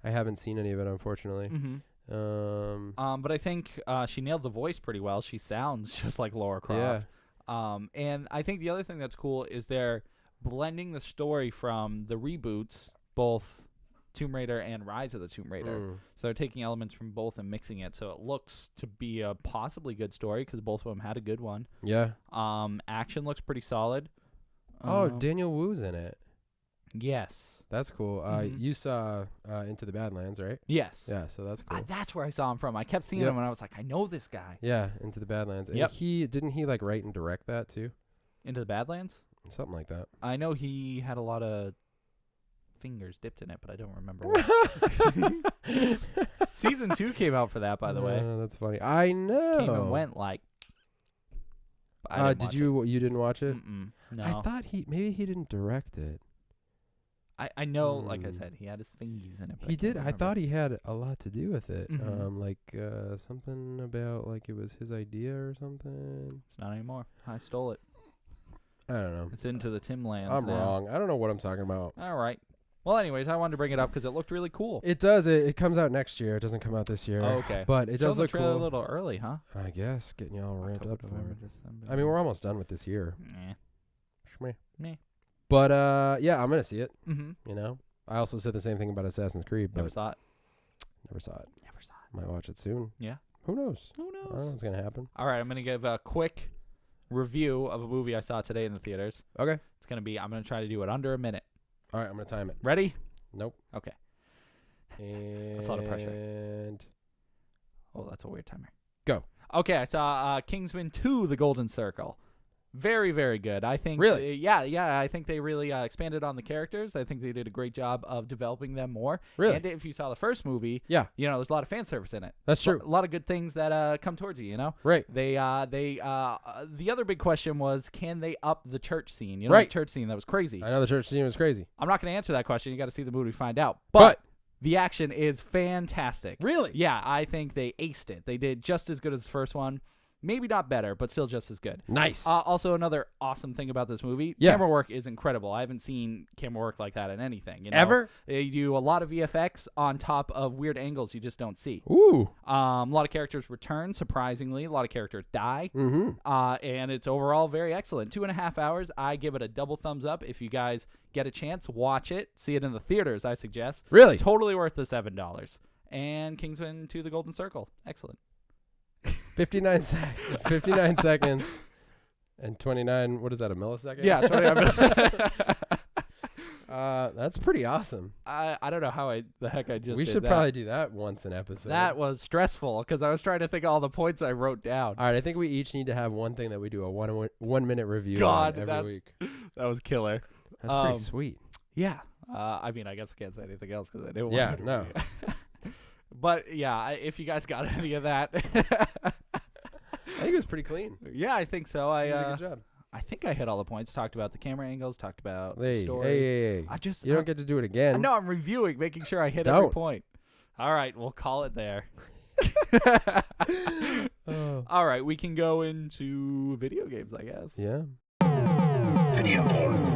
I haven't seen any of it, unfortunately. Mm-hmm. But I think she nailed the voice pretty well. She sounds just like Lara Croft. Yeah. And I think the other thing that's cool is they're blending the story from the reboots, both Tomb Raider and Rise of the Tomb Raider. Mm. So they're taking elements from both and mixing it, so it looks to be a possibly good story because both of them had a good one. Yeah. Action looks pretty solid. Oh, Daniel Wu's in it. Yes. That's cool. Mhm. You saw Into the Badlands, right? Yes. Yeah, so that's cool. That's where I saw him from. I kept seeing Yep. him, and I was like, I know this guy. Yeah, Into the Badlands. And Yep. didn't he like write and direct that too? Into the Badlands? Something like that. I know he had a lot of fingers dipped in it, but I don't remember what. Season 2 came out for that, by the way. That's funny. I know. Came and went like. but I didn't watch You didn't watch it. it? Mm-mm. I No. thought maybe he didn't direct it. I know, like I Mm. said, he had his fingies in it. But He can't did. I remember. thought he had a lot to do with it. Mhm. Something about like it was his idea or something. It's not anymore. I stole it. I don't know. It's into the Timlands. I'm now. wrong. I don't know what I'm talking about. All right. Well, anyways, I wanted to bring it up because it looked really cool. It does. It comes out next year. It doesn't come out this year. Oh, okay. But it does Showed look the trailer cool. a little early, huh? I guess getting you all ramped up October, for November, it. December. I mean, we're almost done with this year. Meh. But yeah, I'm gonna see it. Mm-hmm. You know, I also said the same thing about Assassin's Creed, but Never saw it. never saw it. Never saw it. Might watch it soon. Yeah. Who knows? Who I don't know knows? what's gonna happen. All right, I'm gonna give a quick review of a movie I saw today in the theaters. Okay. It's gonna be. I'm gonna try to do it under a minute. All right, I'm gonna time it. Ready? Nope. Okay. And That's a lot of pressure. Oh, that's a weird timer. Go. Okay, I saw Kingsman 2: The Golden Circle. Very, very good. I think. Really? Yeah. I think they really expanded on the characters. I think they did a great job of developing them more. Really? And if you saw the first movie, Yeah. there's a lot of fan service in it. That's true. A lot of good things that come towards you. Right. The other big question was, can they up the church scene? Right. The church scene that was crazy. I know the church scene was crazy. I'm not going to answer that question. You got to see the movie to find out. But The action is fantastic. really? Yeah, I think they aced it. They did just as good as the first one. Maybe not better, but still just as good. Nice. Also, another awesome thing about this movie, Yeah. camera work is incredible. I haven't seen camera work like that in anything. Ever? They do a lot of VFX on top of weird angles you just don't see. Ooh. A lot of characters return, surprisingly. A lot of characters die. Mm-hmm. And it's overall very excellent. 2.5 hours. I give it a double thumbs up. If you guys get a chance, watch it. See it in the theaters, I suggest. Really? Totally worth the $7. And Kingsman 2: The Golden Circle. Excellent. 59 seconds and 29. What is that? A millisecond? Yeah, 29 That's pretty awesome. I don't know how the heck I just We did should that. probably do that once an episode. That was stressful because I was trying to think of all the points I wrote down. All right, I think we each need to have one thing that we do a 1 minute review God, on every that's- week. That was killer. That's pretty sweet. Yeah. I mean, I guess I can't say anything else because I didn't want Yeah, to. no. But yeah, if you guys got any of that, I think it was pretty clean. yeah, I think so. You did a good job. I think I hit all the points. Talked about the camera angles. Talked about the Hey, story. hey. I just You don't get to do it again. No, I'm reviewing, making sure I hit every Don't. point. All right, we'll call it there. Oh. All right, we can go into video games, I guess. Yeah. Video games.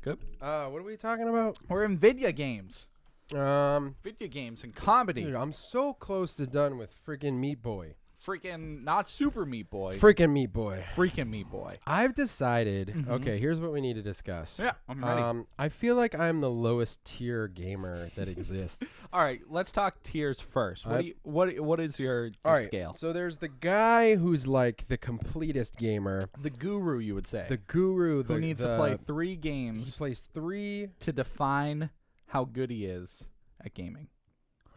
Good. What are we talking about? We're in video games. Video games and comedy. Dude, I'm so close to done with freaking Meat Boy. Freaking not Super Meat Boy. Freaking Meat Boy. Freaking Meat Boy. I've decided. Mhm. Okay, here's what we need to discuss. Yeah, I'm ready. I feel like I'm the lowest tier gamer that exists. All right, let's talk tiers first. What is your All right. scale? So there's the guy who's like the completest gamer, The guru, you would say. the guru, who needs to play 3 He games plays 3. to define how good he is at gaming.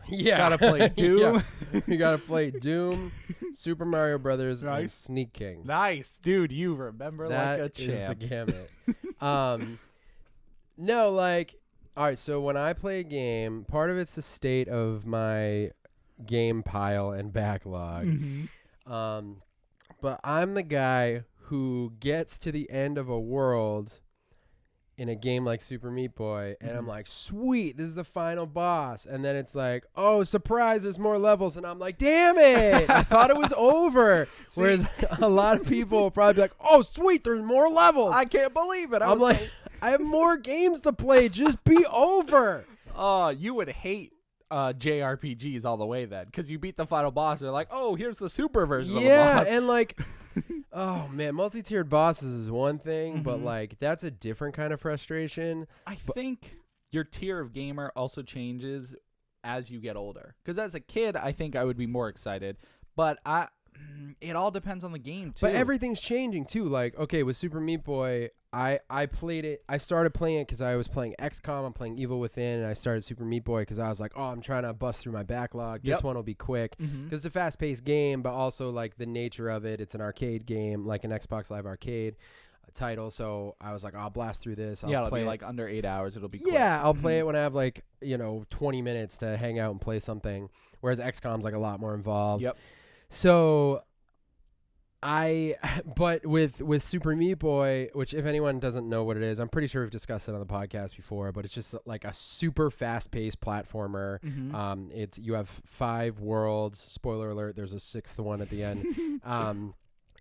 Yeah. Gotta play Doom. Yeah. You gotta play Doom, Super Mario Brothers, and Nice. Sneak King. Nice, dude. You remember That like a is champ. the gamut. No, like, all right. So when I play a game, part of it's the state of my game pile and backlog. Mhm. But I'm the guy who gets to the end of a world in a game like Super Meat Boy, and I'm like, sweet, this is the final boss. And then it's like, oh, surprise, there's more levels. And I'm like, damn it, I thought it was over. Whereas a lot of people will probably be like, oh, sweet, there's more levels. I can't believe it. I'm like, I have more games to play. Just be over. You would hate JRPGs all the way then, because you beat the final boss. They're like, oh, here's the super version of the Yeah, boss. and like, oh man, multi-tiered bosses is one thing, but Mhm. like that's a different kind of frustration. I think your tier of gamer also changes as you get older. Because as a kid, I think I would be more excited, but it all depends on the game too. But everything's changing too. Like, okay, with Super Meat Boy, I played it. I started playing it because I was playing XCOM. I'm playing Evil Within, and I started Super Meat Boy because I was like, oh, I'm trying to bust through my backlog. This Yep. one will be quick. Mhm. Because it's a fast-paced game, but also like the nature of it, it's an arcade game, like an Xbox Live Arcade title. So I was like, I'll blast through this. I'll yeah, it'll play be it. like under 8 hours. It'll be quick. Yeah, I'll play Mhm. it when I have like 20 minutes to hang out and play something. Whereas XCOM's like a lot more involved. Yep. So but with Super Meat Boy, which if anyone doesn't know what it is, I'm pretty sure we've discussed it on the podcast before, but it's just like a super fast-paced platformer. Mhm. You have 5 worlds. Spoiler alert, there's a 6th one at the end.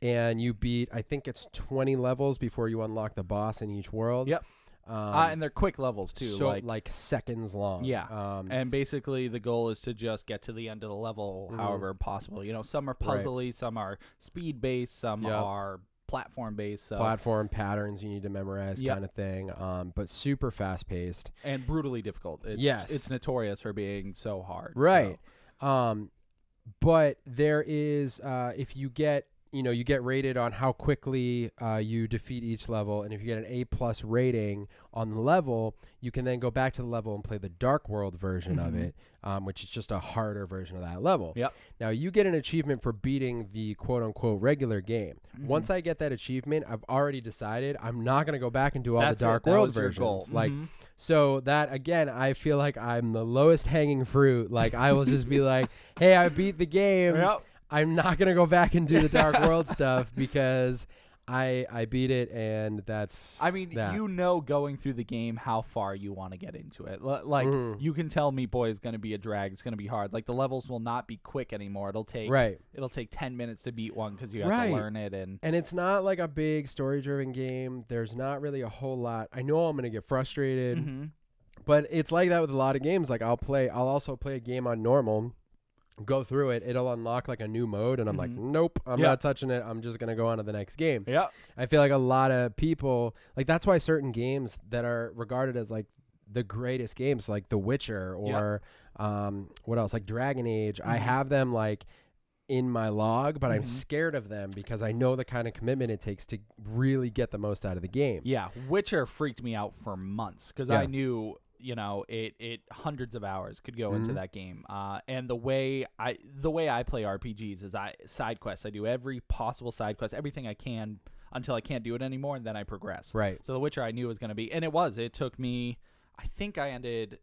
And you beat, I think it's 20 levels before you unlock the boss in each world. Yep. And they're quick levels too, so like seconds long. Yeah. And basically the goal is to just get to the end of the level however possible. You know, some are puzzly, some are speed based, some are platform based. So. Platform patterns you need to memorize kind of thing. But super fast paced and brutally difficult. It's notorious for being so hard. Right. So. But there is if you get rated on how quickly you defeat each level, and if you get an A+ rating on the level, you can then go back to the level and play the Dark World version of it, which is just a harder version of that level. Yep. Now, you get an achievement for beating the quote-unquote regular game. Once I get that achievement, I've already decided I'm not going to go back and do all the Dark World versions. Like, so that, again, I feel like I'm the lowest hanging fruit. Like, I will just be like, hey, I beat the game. Yep. I'm not going to go back and do the Dark World stuff because I beat it, and that's I mean, that. you know going through the game how far you want to get into it. Like, you can tell Meat Boy is going to be a drag. It's going to be hard. Like, the levels will not be quick anymore. It'll take 10 minutes to beat one because you have to learn it. And it's not like a big story-driven game. There's not really a whole lot. I know I'm going to get frustrated, but it's like that with a lot of games. Like, I'll also play a game on normal, go through it, it'll unlock like a new mode, and I'm like, nope, I'm not touching it. I'm just gonna go on to the next game. Yeah. I feel like a lot of people, like, that's why certain games that are regarded as like the greatest games, like The Witcher or what else, like Dragon Age, I have them like in my log, but I'm scared of them because I know the kind of commitment it takes to really get the most out of the game. Yeah, Witcher freaked me out for months because I knew, you know, it hundreds of hours could go into that game. And the way I play RPGs is side quests. I do every possible side quest, everything I can until I can't do it anymore, and then I progress. Right. So The Witcher I knew was going to be, and it took me, I think I ended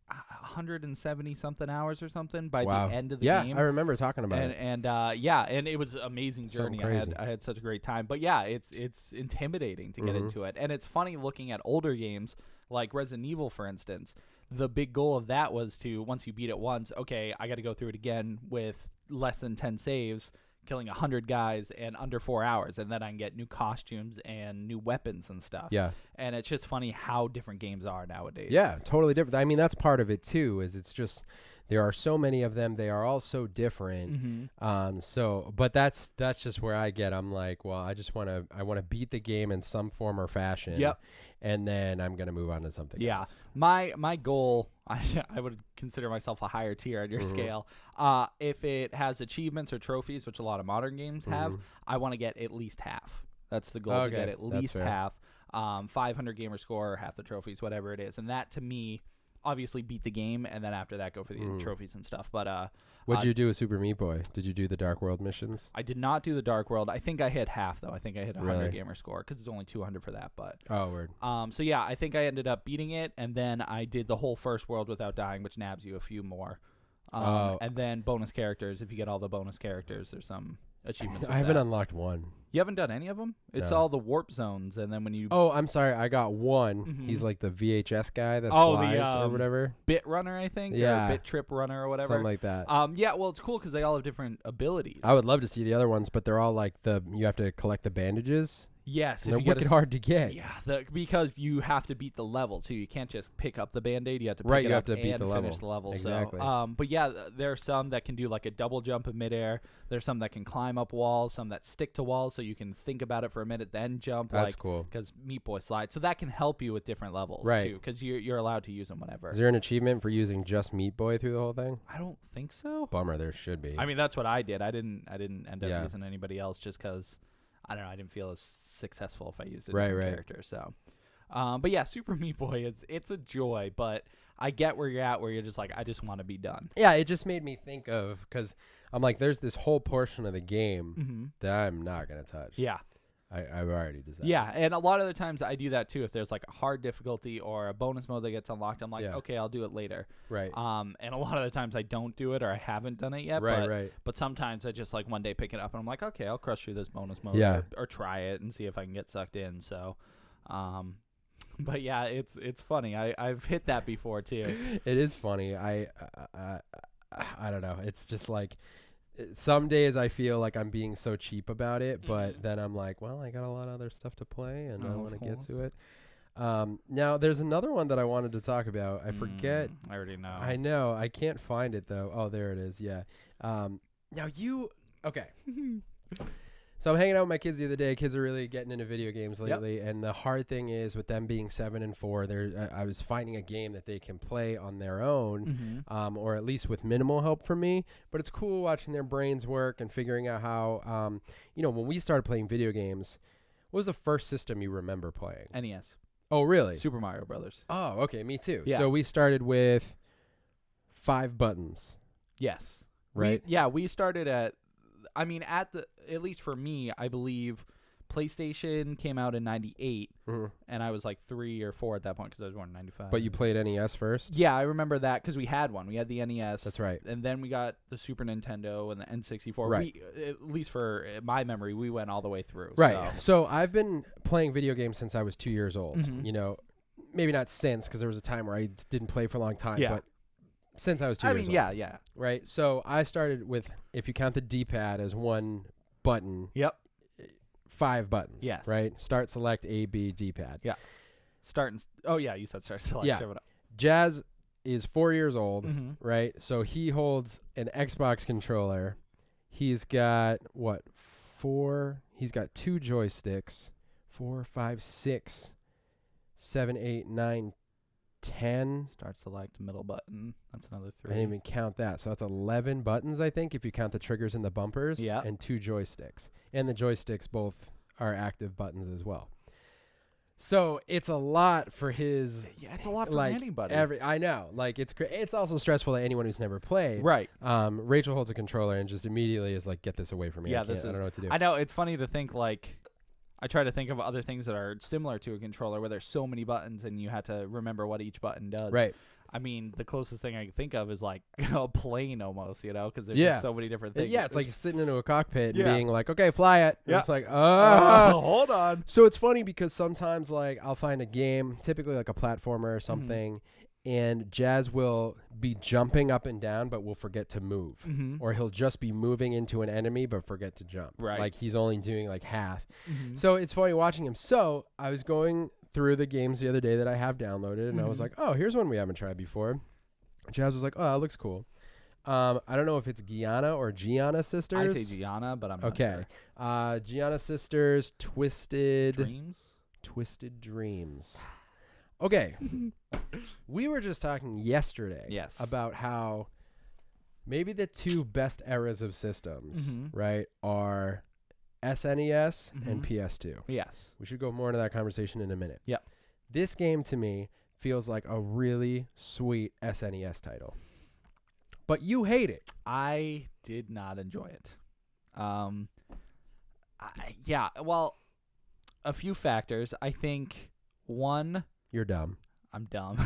170 something hours or something by the end of the game. Yeah, I remember talking about it. And and it was an amazing journey. Crazy. I had such a great time. But yeah, it's intimidating to get into it. And it's funny looking at older games like Resident Evil, for instance. The big goal of that was to, once you beat it once, okay, I got to go through it again with less than 10 saves, killing 100 guys in under 4 hours, and then I can get new costumes and new weapons and stuff. Yeah. And it's just funny how different games are nowadays. Yeah, totally different. I mean, that's part of it too, is it's just there are so many of them. They are all so different. But that's just where I get. I'm like, well, I want to beat the game in some form or fashion. Yep. And then I'm gonna move on to something else. My goal, I would consider myself a higher tier on your scale. If it has achievements or trophies, which a lot of modern games have, I want to get at least half. That's the goal, to get at least half. 500 gamer score, half the trophies, whatever it is. And that, to me, obviously beat the game, and then after that go for the trophies and stuff. But what'd you do with Super Meat Boy? Did you do the Dark World missions? I did not do the Dark World. I think I hit half, though. I think I hit 100 Really? gamer score because it's only 200 for that. But word. so yeah, I think I ended up beating it, and then I did the whole first world without dying, which nabs you a few more. And then bonus characters. If you get all the bonus characters, there's some achievements. I haven't unlocked one. You haven't done any of them? It's all the warp zones, and then when you... Oh, I'm sorry. I got one. He's like the VHS guy that flies or whatever. Bit runner, I think? Yeah. Or Bit Trip runner or whatever. Something like that. Yeah, well, it's cool because they all have different abilities. I would love to see the other ones, but they're all like you have to collect the bandages. Yes. And they're wicked hard to get. Yeah, because you have to beat the level, too. You can't just pick up the Band-Aid. You have to pick it up and finish the level. Exactly. So, but yeah, there are some that can do like a double jump in midair. There's some that can climb up walls, some that stick to walls, so you can think about it for a minute, then jump. That's cool. Because Meat Boy slides. So that can help you with different levels, too, because you're allowed to use them whenever. Is there an achievement for using just Meat Boy through the whole thing? I don't think so. Bummer, there should be. I mean, that's what I did. I didn't end up using anybody else just because, I don't know, I didn't feel as successful if I used a different character. So, but yeah, Super Meat Boy it's a joy, but I get where you're at, where you're just like, I just want to be done. Yeah, it just made me think of, because I'm like, there's this whole portion of the game that I'm not gonna touch. Yeah. I've already decided. Yeah, and a lot of the times I do that too. If there's like a hard difficulty or a bonus mode that gets unlocked, I'm like, okay, I'll do it later. Right. And a lot of the times I don't do it or I haven't done it yet. But sometimes I just like one day pick it up and I'm like, okay, I'll crush through this bonus mode or try it and see if I can get sucked in. So, but yeah, it's funny. I've hit that before too. It is funny. I don't know. It's just like, some days I feel like I'm being so cheap about it, but then I'm like, well, I got a lot of other stuff to play, and I want to get to it. Now, there's another one that I wanted to talk about. I forget. I already know. I know. I can't find it, though. Oh, there it is. Yeah. Now, okay. So I'm hanging out with my kids the other day. Kids are really getting into video games lately. Yep. And the hard thing is with them being 7 and 4, I was finding a game that they can play on their own, or at least with minimal help from me. But it's cool watching their brains work and figuring out how, when we started playing video games, what was the first system you remember playing? NES. Oh, really? Super Mario Brothers. Oh, okay. Me too. Yeah. So we started with 5 buttons. Yes. Right? We started at least for me, I believe PlayStation came out in 98, and I was like 3 or 4 at that point because I was born in 95. But you played NES first? Yeah, I remember that because we had one. We had the NES. That's right. And then we got the Super Nintendo and the N64. Right. At least for my memory, we went all the way through. Right. So I've been playing video games since I was 2 years old. Maybe not since, because there was a time where I didn't play for a long time. Yeah. But since I was 2 years old. Yeah. Right. So I started with, if you count the D-pad as one button. Yep. 5 buttons. Yes. Right. Start, select, A, B, D-pad. Yeah. You said start, select. Yeah. Jazz is 4 years old. Right. So he holds an Xbox controller. He's got he's got 2 joysticks. 4, 5, 6, 7, 8, 9, 10. Start, select, middle button. That's another 3. I didn't even count that. So that's 11 buttons, I think, if you count the triggers and the bumpers. Yeah. And 2 joysticks. And the joysticks both are active buttons as well. So it's a lot for his. Yeah, it's a lot for anybody. I know. Like, it's also stressful to anyone who's never played. Right. Rachel holds a controller and just immediately is like, get this away from me. Yeah, I don't know what to do. I know. It's funny to think, like, I try to think of other things that are similar to a controller where there's so many buttons and you have to remember what each button does. Right. I mean, the closest thing I can think of is like a plane almost, because there's just so many different things. Yeah, it's like sitting into a cockpit and being like, okay, fly it. Yeah. It's like, hold on. So it's funny because sometimes like I'll find a game, typically like a platformer or something, and Jazz will be jumping up and down but will forget to move. Or he'll just be moving into an enemy but forget to jump. Right. Like he's only doing like half. So it's funny watching him. So I was going through the games the other day that I have downloaded, and I was like, oh, here's one we haven't tried before. Jazz was like, oh, that looks cool. I don't know if it's Giana Sisters. I say Giana, but I'm not okay. sure. Giana Sisters, Twisted Dreams. Okay. We were just talking yesterday about how maybe the 2 best eras of systems, right, are SNES and PS2. Yes. We should go more into that conversation in a minute. Yep. This game to me feels like a really sweet SNES title. But you hate it. I did not enjoy it. Well, a few factors. I think one, you're dumb. I'm dumb.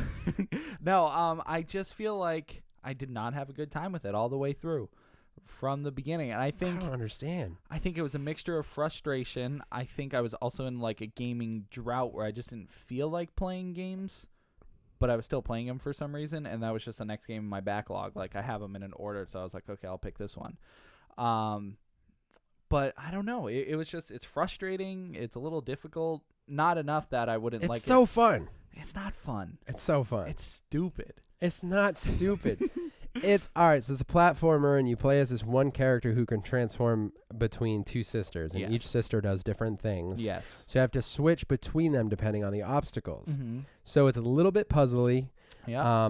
No, I just feel like I did not have a good time with it all the way through from the beginning. And I don't understand. I think it was a mixture of frustration. I think I was also in like a gaming drought where I just didn't feel like playing games, but I was still playing them for some reason. And that was just the next game in my backlog. Like I have them in an order. So I was like, okay, I'll pick this one. But I don't know. It was just, it's frustrating. It's a little difficult. Not enough that I wouldn't like it. It's so fun. It's not fun. It's so fun. It's stupid. It's not stupid. It's all right. So it's a platformer, and you play as this one character who can transform between 2 sisters, and each sister does different things. Yes. So you have to switch between them depending on the obstacles. So it's a little bit puzzly. Yeah.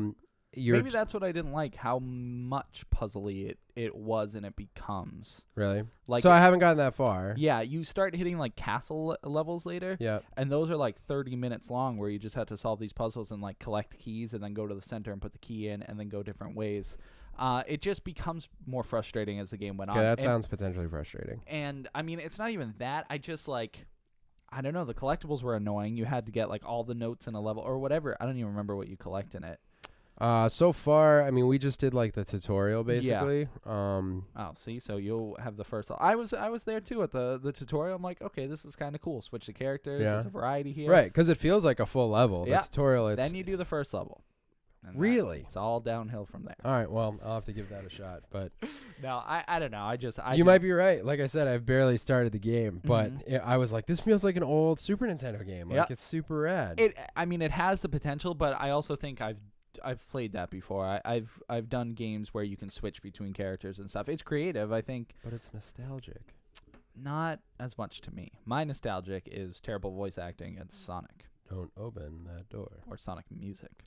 Maybe that's what I didn't like, how much puzzly it was and it becomes. Really? Like, so I haven't gotten that far. Yeah, you start hitting like castle levels later. Yeah. And those are like 30 minutes long where you just have to solve these puzzles and like collect keys and then go to the center and put the key in and then go different ways. It just becomes more frustrating as the game went on. Okay, that sounds potentially frustrating. And I mean, it's not even that. I just like, I don't know, the collectibles were annoying. You had to get like all the notes in a level or whatever. I don't even remember what you collect in it. So far, I mean, we just did like the tutorial basically. Oh, see, so you'll have the first. I was there too at the tutorial. I'm like, okay, this is kind of cool. Switch the characters. There's a variety here. Right, because it feels like a full level. The tutorial. Then you do the first level. And Really? It's all downhill from there. All right, well, I'll have to give that a shot. But No, I don't know. you might be right. Like I said, I've barely started the game, but I was like, this feels like an old Super Nintendo game. Like, it's super rad. It has the potential, but I also think I've played that before. I've done games where you can switch between characters and stuff. It's creative, I think. But it's nostalgic. Not as much to me. My nostalgic is terrible voice acting and Sonic. Don't open that door. Or Sonic music.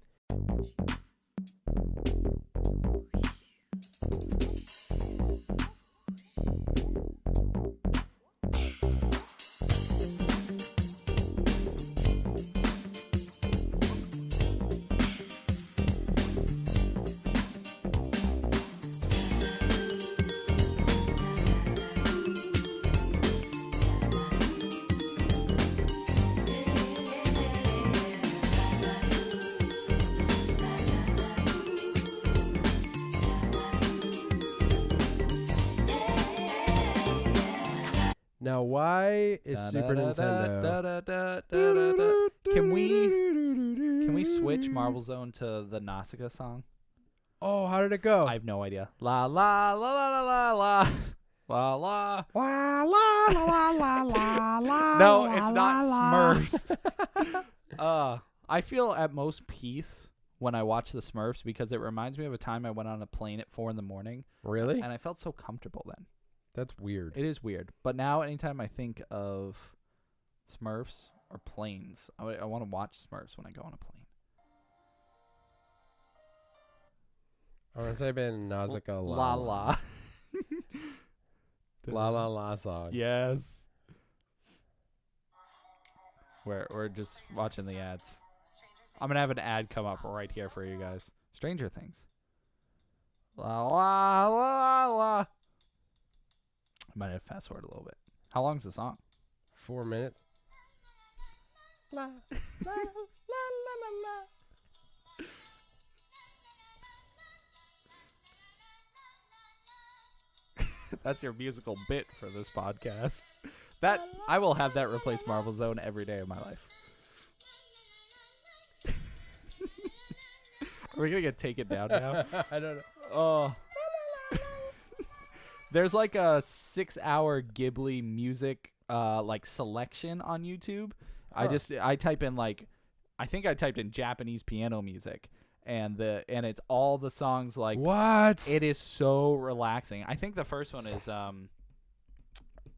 Now, why is Super Nintendo? Can we switch Marble Zone to the Nausicaa song? Oh, how did it go? I have no idea. La la la la la la la la La la la la la la. No, it's not Smurfs. I feel at most peace when I watch the Smurfs because it reminds me of a time I went on a plane at 4 a.m. Really? And I felt so comfortable then. That's weird. It is weird. But now anytime I think of Smurfs or planes, I want to watch Smurfs when I go on a plane. I want to say been Nausicaa La la. La la la song. Yes. We're just watching the ads. I'm going to have an ad come up right here for you guys. Stranger Things. La la la la. I might have to fast forward a little bit. How long's the song? 4 minutes. La la la la la. That's your musical bit for this podcast. That I will have that replace Marble Zone every day of my life. Are we gonna get taken down now? I don't know. Oh. There's like a 6-hour Ghibli music like selection on YouTube. I type in I think I typed in Japanese piano music and it's all the songs like what? It is so relaxing. I think the first one is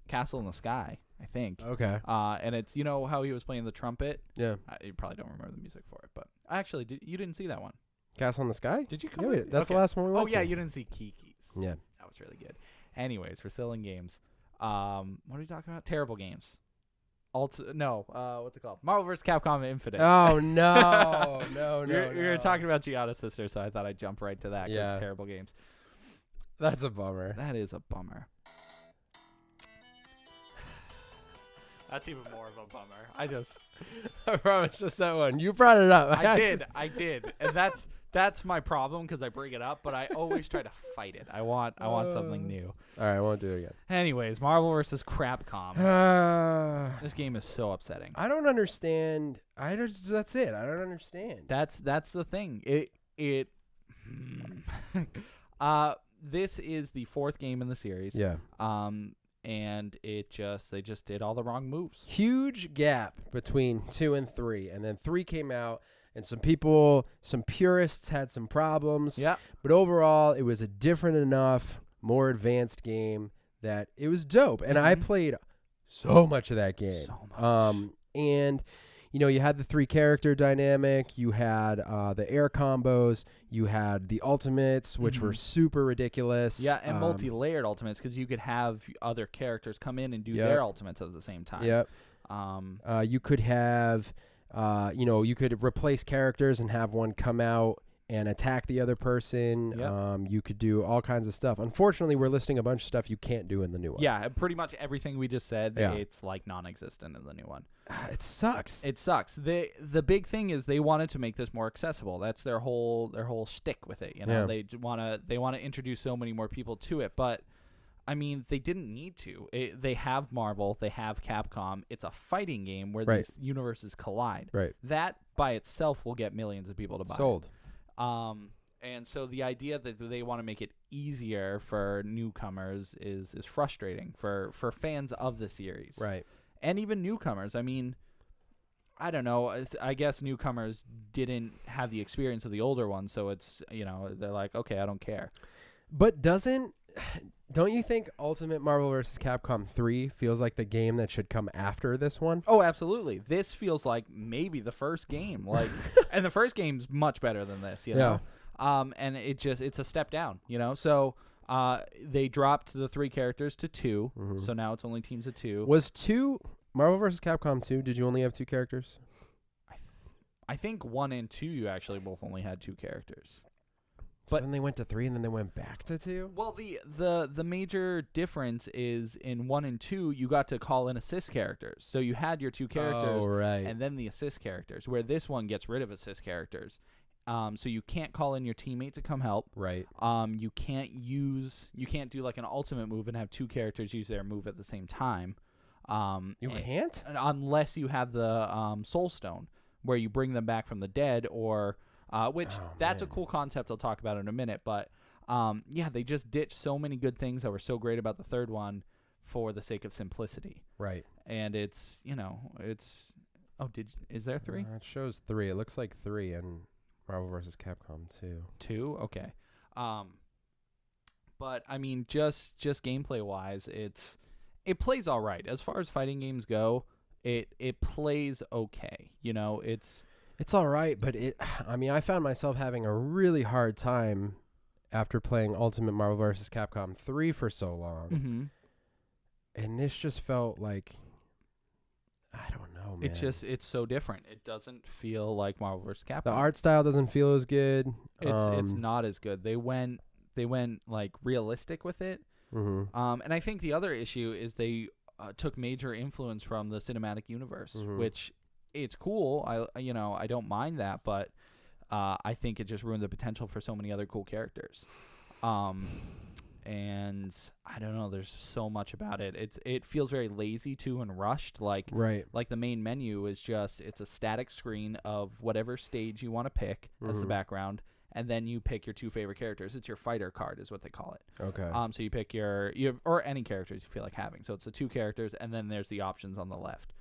Castle in the Sky, I think. Okay. And it's how he was playing the trumpet? Yeah. You probably don't remember the music for it, but actually you didn't see that one. Castle in the Sky? Did you come? Yeah, that's the last one we went to. Oh yeah, you didn't see Kiki's. Yeah. That was really good. Anyways, we're still in games. What are we talking about? Terrible games. What's it called? Marvel vs. Capcom Infinite. Oh no, no, no. You're talking about Giana Sisters, so I thought I'd jump right to that because Yeah. terrible games. That's a bummer. That is a bummer. That's even more of a bummer. I promise, just that one. You brought it up. I did, and that's my problem because I bring it up, but I always try to fight it. I want something new. All right, I won't do it again. Anyways, Marvel vs. Capcom. This game is so upsetting. I don't understand. That's it. I don't understand. That's the thing. This is the 4th game in the series. Yeah. And they just did all the wrong moves. Huge gap between 2 and 3, and then 3 came out, and some purists had some problems. Yeah. But overall, it was a different enough, more advanced game that it was dope. And I played so much of that game. So much. And you had the 3 character dynamic, you had the air combos, you had the ultimates, which were super ridiculous. Yeah, and multi-layered ultimates because you could have other characters come in and do their ultimates at the same time. Yep. You could have, you could replace characters and have one come out and attack the other person. Yep. You could do all kinds of stuff. Unfortunately, we're listing a bunch of stuff you can't do in the new one. Yeah, pretty much everything we just said, it's like non-existent in the new one. It sucks. It sucks. The big thing is they wanted to make this more accessible. That's their whole shtick with it. They want to introduce so many more people to it, but I mean, they didn't need to. They have Marvel, they have Capcom. It's a fighting game where these universes collide. Right. That by itself will get millions of people to buy. Sold. And so the idea that they want to make it easier for newcomers is frustrating for fans of the series. Right. And even newcomers. I mean, I don't know. I guess newcomers didn't have the experience of the older ones, so it's, they're like, okay, I don't care. But don't you think Ultimate Marvel vs. Capcom 3 feels like the game that should come after this one? Oh, absolutely. This feels like maybe the first game. And the first game's much better than this, you know? And it's a step down, So they dropped the 3 characters to 2, so now it's only teams of 2. Was 2 Marvel vs. Capcom 2? Did you only have 2 characters? I think 1 and 2 you actually both only had 2 characters. So then they went to 3 and then they went back to 2? Well, the major difference is in 1 and 2 you got to call in assist characters. So you had your 2 characters and then the assist characters, where this one gets rid of assist characters. So you can't call in your teammate to come help. Right. You can't do like an ultimate move and have 2 characters use their move at the same time. You can't? Unless you have the Soul Stone, where you bring them back from the dead, or that's a cool concept I'll talk about in a minute. But they just ditched so many good things that were so great about the third one for the sake of simplicity. Right. And it's is there 3? It shows 3. It looks like 3 in Marvel vs. Capcom 2. 2? Okay. But I mean, just gameplay wise, it plays all right. As far as fighting games go, it plays okay. It's all right, but I found myself having a really hard time after playing Ultimate Marvel vs. Capcom 3 for so long. Mm-hmm. And this just felt like, I don't know, man. It's so different. It doesn't feel like Marvel vs. Capcom. The art style doesn't feel as good. It's not as good. They went like realistic with it. Mm-hmm. And I think the other issue is they took major influence from the cinematic universe, which it's cool. I don't mind that, but I think it just ruined the potential for so many other cool characters. And I don't know. There's so much about it. It feels very lazy too and rushed. Like the main menu is it's a static screen of whatever stage you want to pick as the background, and then you pick your 2 favorite characters. It's your fighter card, is what they call it. Okay. So you pick or any characters you feel like having. So it's the 2 characters, and then there's the options on the left.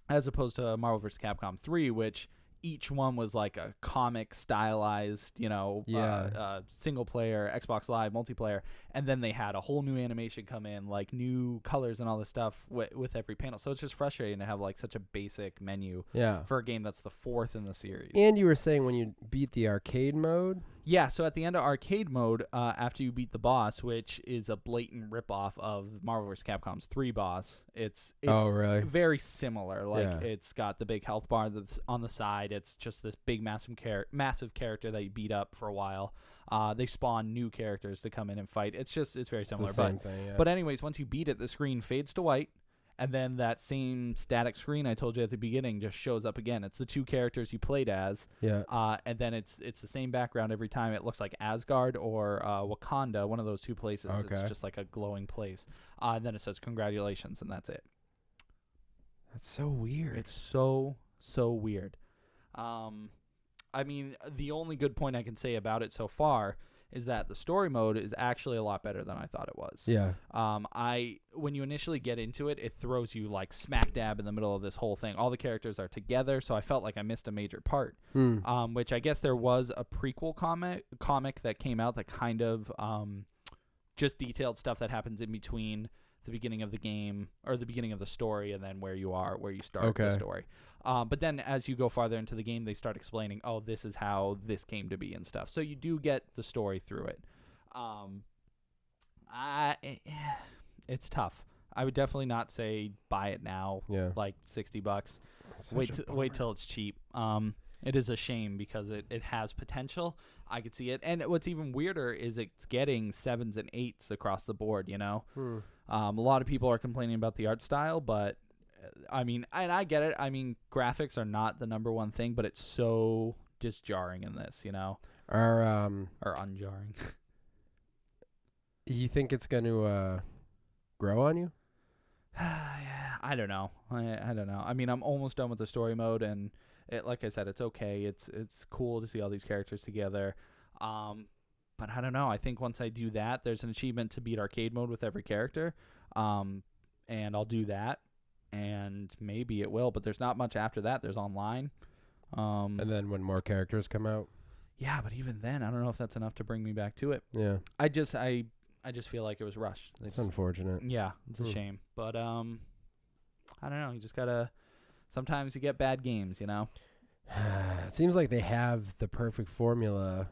As opposed to Marvel vs. Capcom 3, which each one was like a comic stylized, single player, Xbox Live, multiplayer. And then they had a whole new animation come in, like new colors and all this stuff with every panel. So it's just frustrating to have like such a basic menu for a game that's the 4th in the series. And you were saying when you beat the arcade mode? Yeah, so at the end of arcade mode, after you beat the boss, which is a blatant ripoff of Marvel vs. Capcom's 3 boss, it's really? very similar. Like it's got the big health bar that's on the side. It's just this big massive character that you beat up for a while. They spawn new characters to come in and fight. It's very similar. It's the same thing, yeah. But anyways, once you beat it, the screen fades to white. And then that same static screen I told you at the beginning just shows up again. It's the 2 characters you played as. Yeah. And then it's the same background every time. It looks like Asgard or Wakanda, one of those 2 places. Okay. It's just like a glowing place. And then it says congratulations, and that's it. That's so weird. It's so weird. I mean, the only good point I can say about it so far is that the story mode is actually a lot better than I thought it was. Yeah. When you initially get into it, it throws you like smack dab in the middle of this whole thing. All the characters are together, so I felt like I missed a major part. Which I guess there was a prequel comic that came out that kind of just detailed stuff that happens in between the beginning of the game or the beginning of the story and then where you start the story. But then as you go farther into the game, they start explaining, oh, this is how this came to be and stuff. So you do get the story through it. It's tough. I would definitely not say buy it now, like $60. Wait till it's cheap. It is a shame because it has potential. I could see it. And what's even weirder is it's getting 7s and 8s across the board, A lot of people are complaining about the art style, but I mean, and I get it. I mean, graphics are not the number one thing, but it's so just jarring in this, Or unjarring. You think it's going to grow on you? I don't know. I don't know. I mean, I'm almost done with the story mode, and like I said, it's okay. It's cool to see all these characters together. But I don't know. I think once I do that, there's an achievement to beat arcade mode with every character. And I'll do that, and maybe it will. But there's not much after that. There's online. And then when more characters come out. Yeah, but even then, I don't know if that's enough to bring me back to it. Yeah. I just feel like it was rushed. It's unfortunate. Yeah, it's a shame. But I don't know. You just gotta. Sometimes you get bad games, you know. It seems like they have the perfect formula.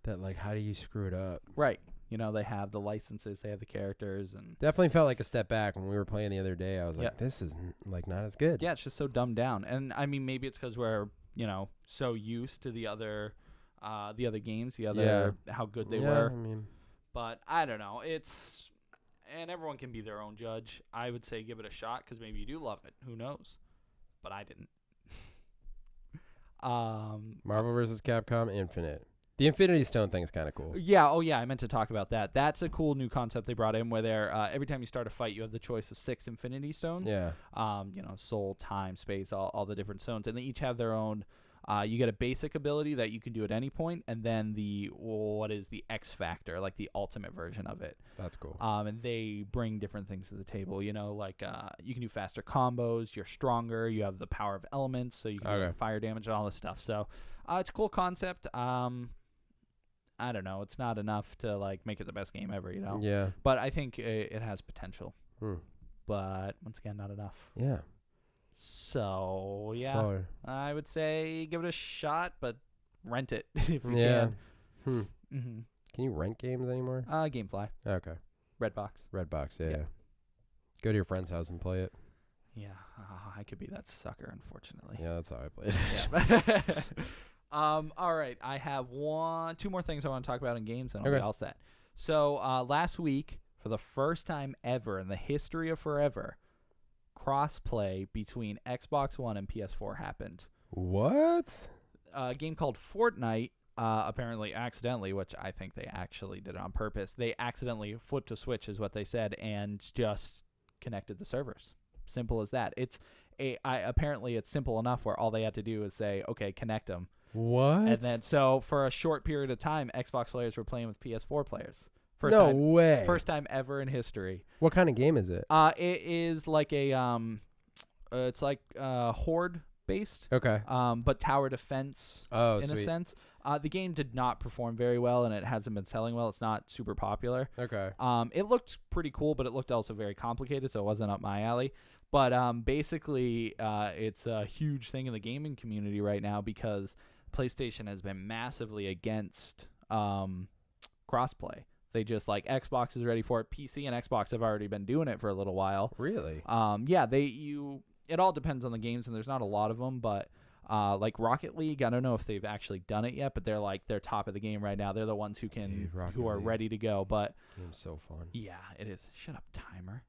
That like, how do you screw it up? Right. You know, they have the licenses, they have the characters, and definitely felt like a step back when we were playing the other day. I was like, this is like not as good. Yeah, it's just so dumbed down. And I mean, maybe it's because we're so used to the other games, how good they were. I mean, but I don't know. And everyone can be their own judge. I would say give it a shot because maybe you do love it. Who knows? But I didn't. Marvel vs. Capcom Infinite. The Infinity Stone thing is kind of cool. Yeah. Oh, yeah. I meant to talk about that. That's a cool new concept they brought in where every time you start a fight, you have the choice of 6 Infinity Stones. Yeah. Soul, time, space, all the different stones. And they each have their own. You get a basic ability that you can do at any point, and then what is the X Factor, like the ultimate version of it. That's cool. And they bring different things to the table, like you can do faster combos, you're stronger, you have the power of elements, so you can do fire damage and all this stuff. So it's a cool concept. I don't know. It's not enough to like make it the best game ever, Yeah. But I think it has potential. But once again, not enough. Yeah. So, yeah. Sorry. I would say give it a shot, but rent it if you can. Mm-hmm. Can you rent games anymore? Gamefly. Okay. Redbox. Redbox, yeah. Go to your friend's house and play it. Yeah. I could be that sucker, unfortunately. Yeah, that's how I played it. Yeah. All right. I have 2 more things I want to talk about in games, and I'll be all set. So, last week, for the first time ever in the history of forever, crossplay between Xbox One and PS4 happened. What? A game called Fortnite, apparently accidentally, which I think they actually did it on purpose. They accidentally flipped a switch, is what they said, and just connected the servers. Simple as that. Apparently it's simple enough where all they had to do is say, okay, connect them. What? And then, so for a short period of time, Xbox players were playing with PS4 players. Way. First time ever in history. What kind of game is it? It is like it's like horde based. Okay. But tower defense. In sweet. a sense. The game did not perform very well, and it hasn't been selling well. It's not super popular. Okay. It looked pretty cool, but it looked also very complicated, so it wasn't up my alley. But basically, it's a huge thing in the gaming community right now because PlayStation has been massively against crossplay. They just like Xbox is ready for it. PC and Xbox have already been doing it for a little while. Really? Yeah. It all depends on the games, and there's not a lot of them, but like Rocket League, I don't know if they've actually done it yet, but they're top of the game right now. They're the ones who are ready to go. But game's so fun. Yeah, it is. Shut up, timer.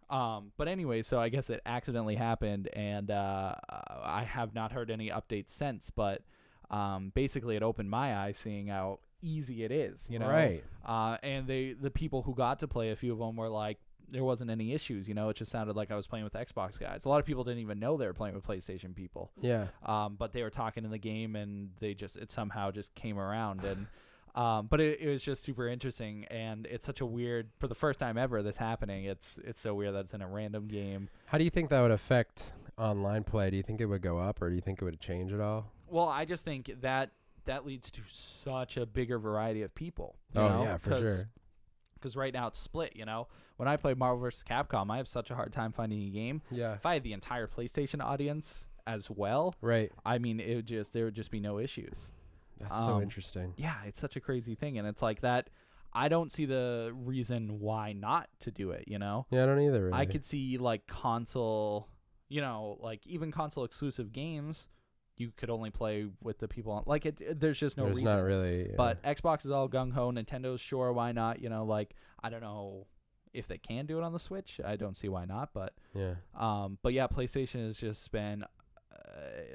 But anyway, so I guess it accidentally happened, and I have not heard any updates since. But basically, it opened my eyes seeing how easy it is. Right. And the people who got to play, a few of them were like, there wasn't any issues, it just sounded like I was playing with Xbox guys. A lot of people didn't even know they were playing with PlayStation people. Yeah. But they were talking in the game, and it somehow just came around. And but it was just super interesting, and it's such a weird, for the first time ever this happening, it's so weird that it's in a random game. How do you think that would affect online play? Do you think it would go up, or do you think it would change at all? Well, I just think that leads to such a bigger variety of people. Yeah, for sure. Because right now it's split, When I play Marvel vs. Capcom, I have such a hard time finding a game. Yeah. If I had the entire PlayStation audience as well, right? I mean, there would just be no issues. That's so interesting. Yeah, it's such a crazy thing, and it's like that. I don't see the reason why not to do it. Yeah, I don't either. Really. I could see like console, like even console exclusive games. You could only play with the people on, like there's just no reason. Not really. Yeah. But Xbox is all gung ho. Nintendo's sure, why not? Like I don't know if they can do it on the Switch. I don't see why not. But yeah. But yeah, PlayStation has just been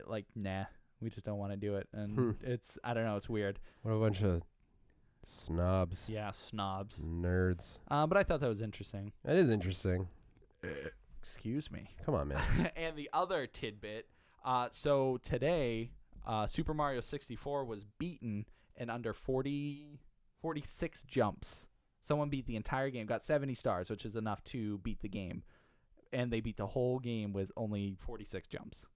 like, nah, we just don't want to do it, and I don't know, it's weird. What a bunch of snobs. Yeah, snobs. Nerds. But I thought that was interesting. That is interesting. Excuse me. Come on, man. And the other tidbit, so today, Super Mario 64 was beaten in under 46 jumps. Someone beat the entire game, got 70 stars, which is enough to beat the game. And they beat the whole game with only 46 jumps.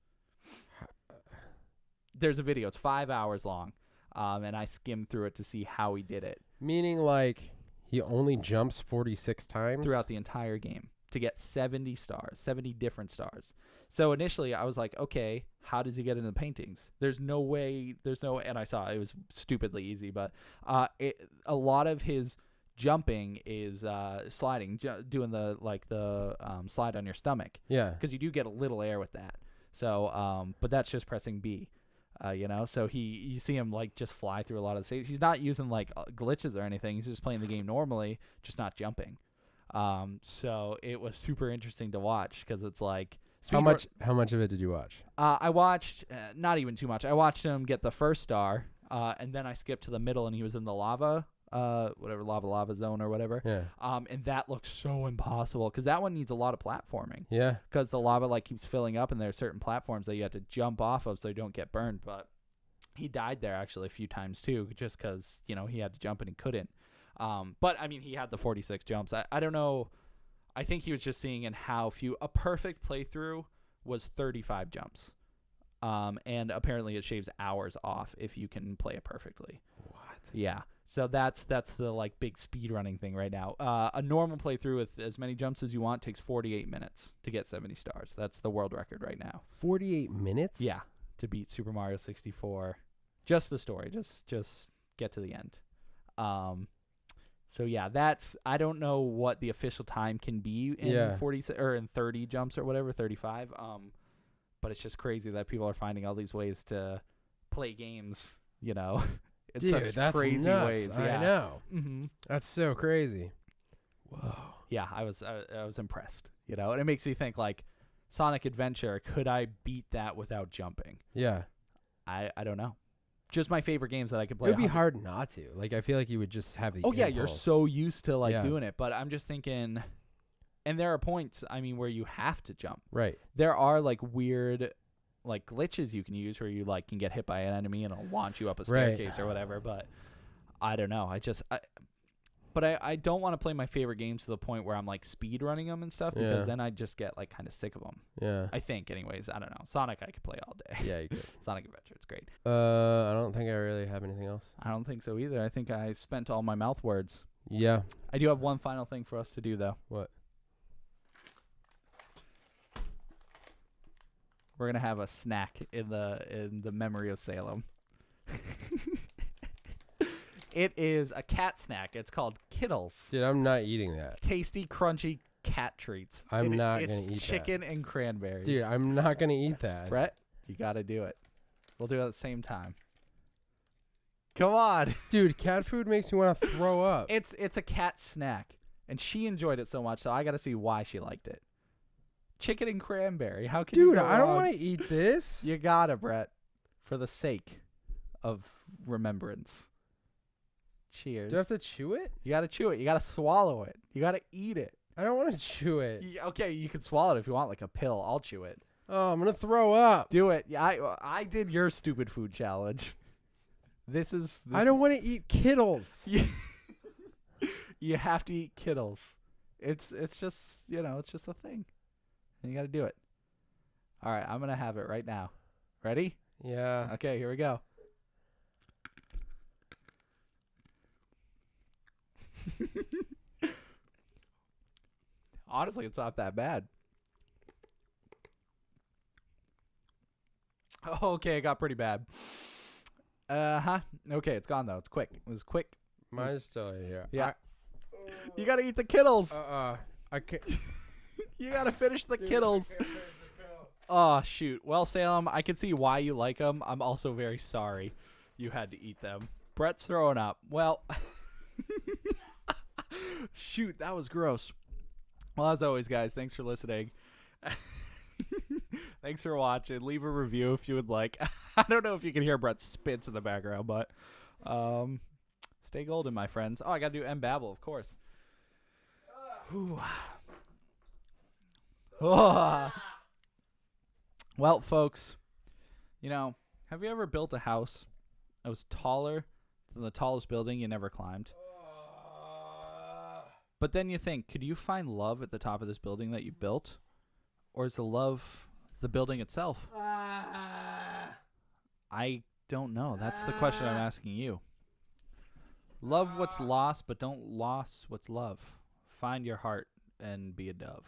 There's a video. It's 5 hours long. And I skimmed through it to see how he did it. Meaning, like, he only jumps 46 times? Throughout the entire game to get 70 stars, 70 different stars. So initially I was like, okay, how does he get into the paintings? There's no way, and I saw it was stupidly easy, but a lot of his jumping is sliding, doing the slide on your stomach. Yeah. Because you do get a little air with that. So, but that's just pressing B. So you see him like just fly through a lot of the stages. He's not using like glitches or anything. He's just playing the game normally, just not jumping. So it was super interesting to watch because it's like how much of it did you watch? I watched not even too much. I watched him get the first star, and then I skipped to the middle, and he was in the lava zone or whatever. Yeah. And that looks so impossible because that one needs a lot of platforming. Yeah. Because the lava like keeps filling up, and there are certain platforms that you have to jump off of so you don't get burned. But he died there actually a few times too, just because he had to jump and he couldn't. But I mean, he had the 46 jumps. I don't know. I think he was just seeing in how few. A perfect playthrough was 35 jumps. And apparently it shaves hours off if you can play it perfectly. What? Yeah. So that's the like big speed running thing right now. A normal playthrough with as many jumps as you want takes 48 minutes to get 70 stars. That's the world record right now. 48 minutes? Yeah, to beat Super Mario 64. Just the story. Just get to the end. So yeah, I don't know what the official time can be in 40 or in 30 jumps or whatever, 35. But it's just crazy that people are finding all these ways to play games, It's Dude, such that's crazy nuts. ways. I Yeah. know. Mm-hmm. That's so crazy. Whoa. Yeah, I was impressed, and it makes me think like Sonic Adventure, could I beat that without jumping? Yeah. I don't know. Just my favorite games that I could play. It would be hard not to. Like, I feel like you would just have the yeah, you're impulse. so used to like doing it, but I'm just thinking, and there are points, where you have to jump. Right. There are like weird like glitches you can use where you like can get hit by an enemy and it'll launch you up a staircase or whatever, but I don't know. I don't want to play my favorite games to the point where I'm like speed running them and stuff because then I just get like kind of sick of them. Yeah. I think anyways. I don't know. Sonic I could play all day. Yeah, you could. Sonic Adventure, it's great. I don't think I really have anything else. I don't think so either. I think I spent all my mouth words. Yeah. I do have one final thing for us to do though. What? We're going to have a snack in the memory of Salem. It is a cat snack. It's called Kittles. Dude, I'm not eating that. Tasty, crunchy cat treats. I'm not going to eat that. It's chicken and cranberries. Dude, I'm not going to eat that. Brett, you got to do it. We'll do it at the same time. Come on. Dude, cat food makes me want to throw up. It's a cat snack, and she enjoyed it so much, so I got to see why she liked it. Chicken and cranberry. How can you go I don't wrong? want to eat this. You gotta, Brett, for the sake of remembrance. Cheers. Do I have to chew it? You gotta chew it. You gotta swallow it. You gotta eat it. I don't want to chew it. Okay, you can swallow it if you want, like a pill. I'll chew it. Oh, I'm gonna throw up. Do it. Yeah, I did your stupid food challenge. This I don't want to eat Kittles. You have to eat Kittles. It's just it's just a thing. And you got to do it. All right, I'm going to have it right now. Ready? Yeah. Okay, here we go. Honestly, it's not that bad. Okay, it got pretty bad. Okay, it's gone, though. It's quick. It was quick. Mine's still in here. Yeah. You got to eat the Kittles. I can't. You gotta finish the Kittles. Oh, shoot. Well, Salem, I can see why you like them. I'm also very sorry you had to eat them. Brett's throwing up. Well, shoot, that was gross. Well, as always, guys, thanks for listening. Thanks for watching. Leave a review if you would like. I don't know if you can hear Brett's spits in the background, but stay golden, my friends. Oh, I gotta do M Babble, of course. Whew. Well, folks, have you ever built a house that was taller than the tallest building you never climbed? But then you think, could you find love at the top of this building that you built? Or is the love the building itself? I don't know. That's the question I'm asking you. Love what's lost, but don't lose what's love. Find your heart and be a dove.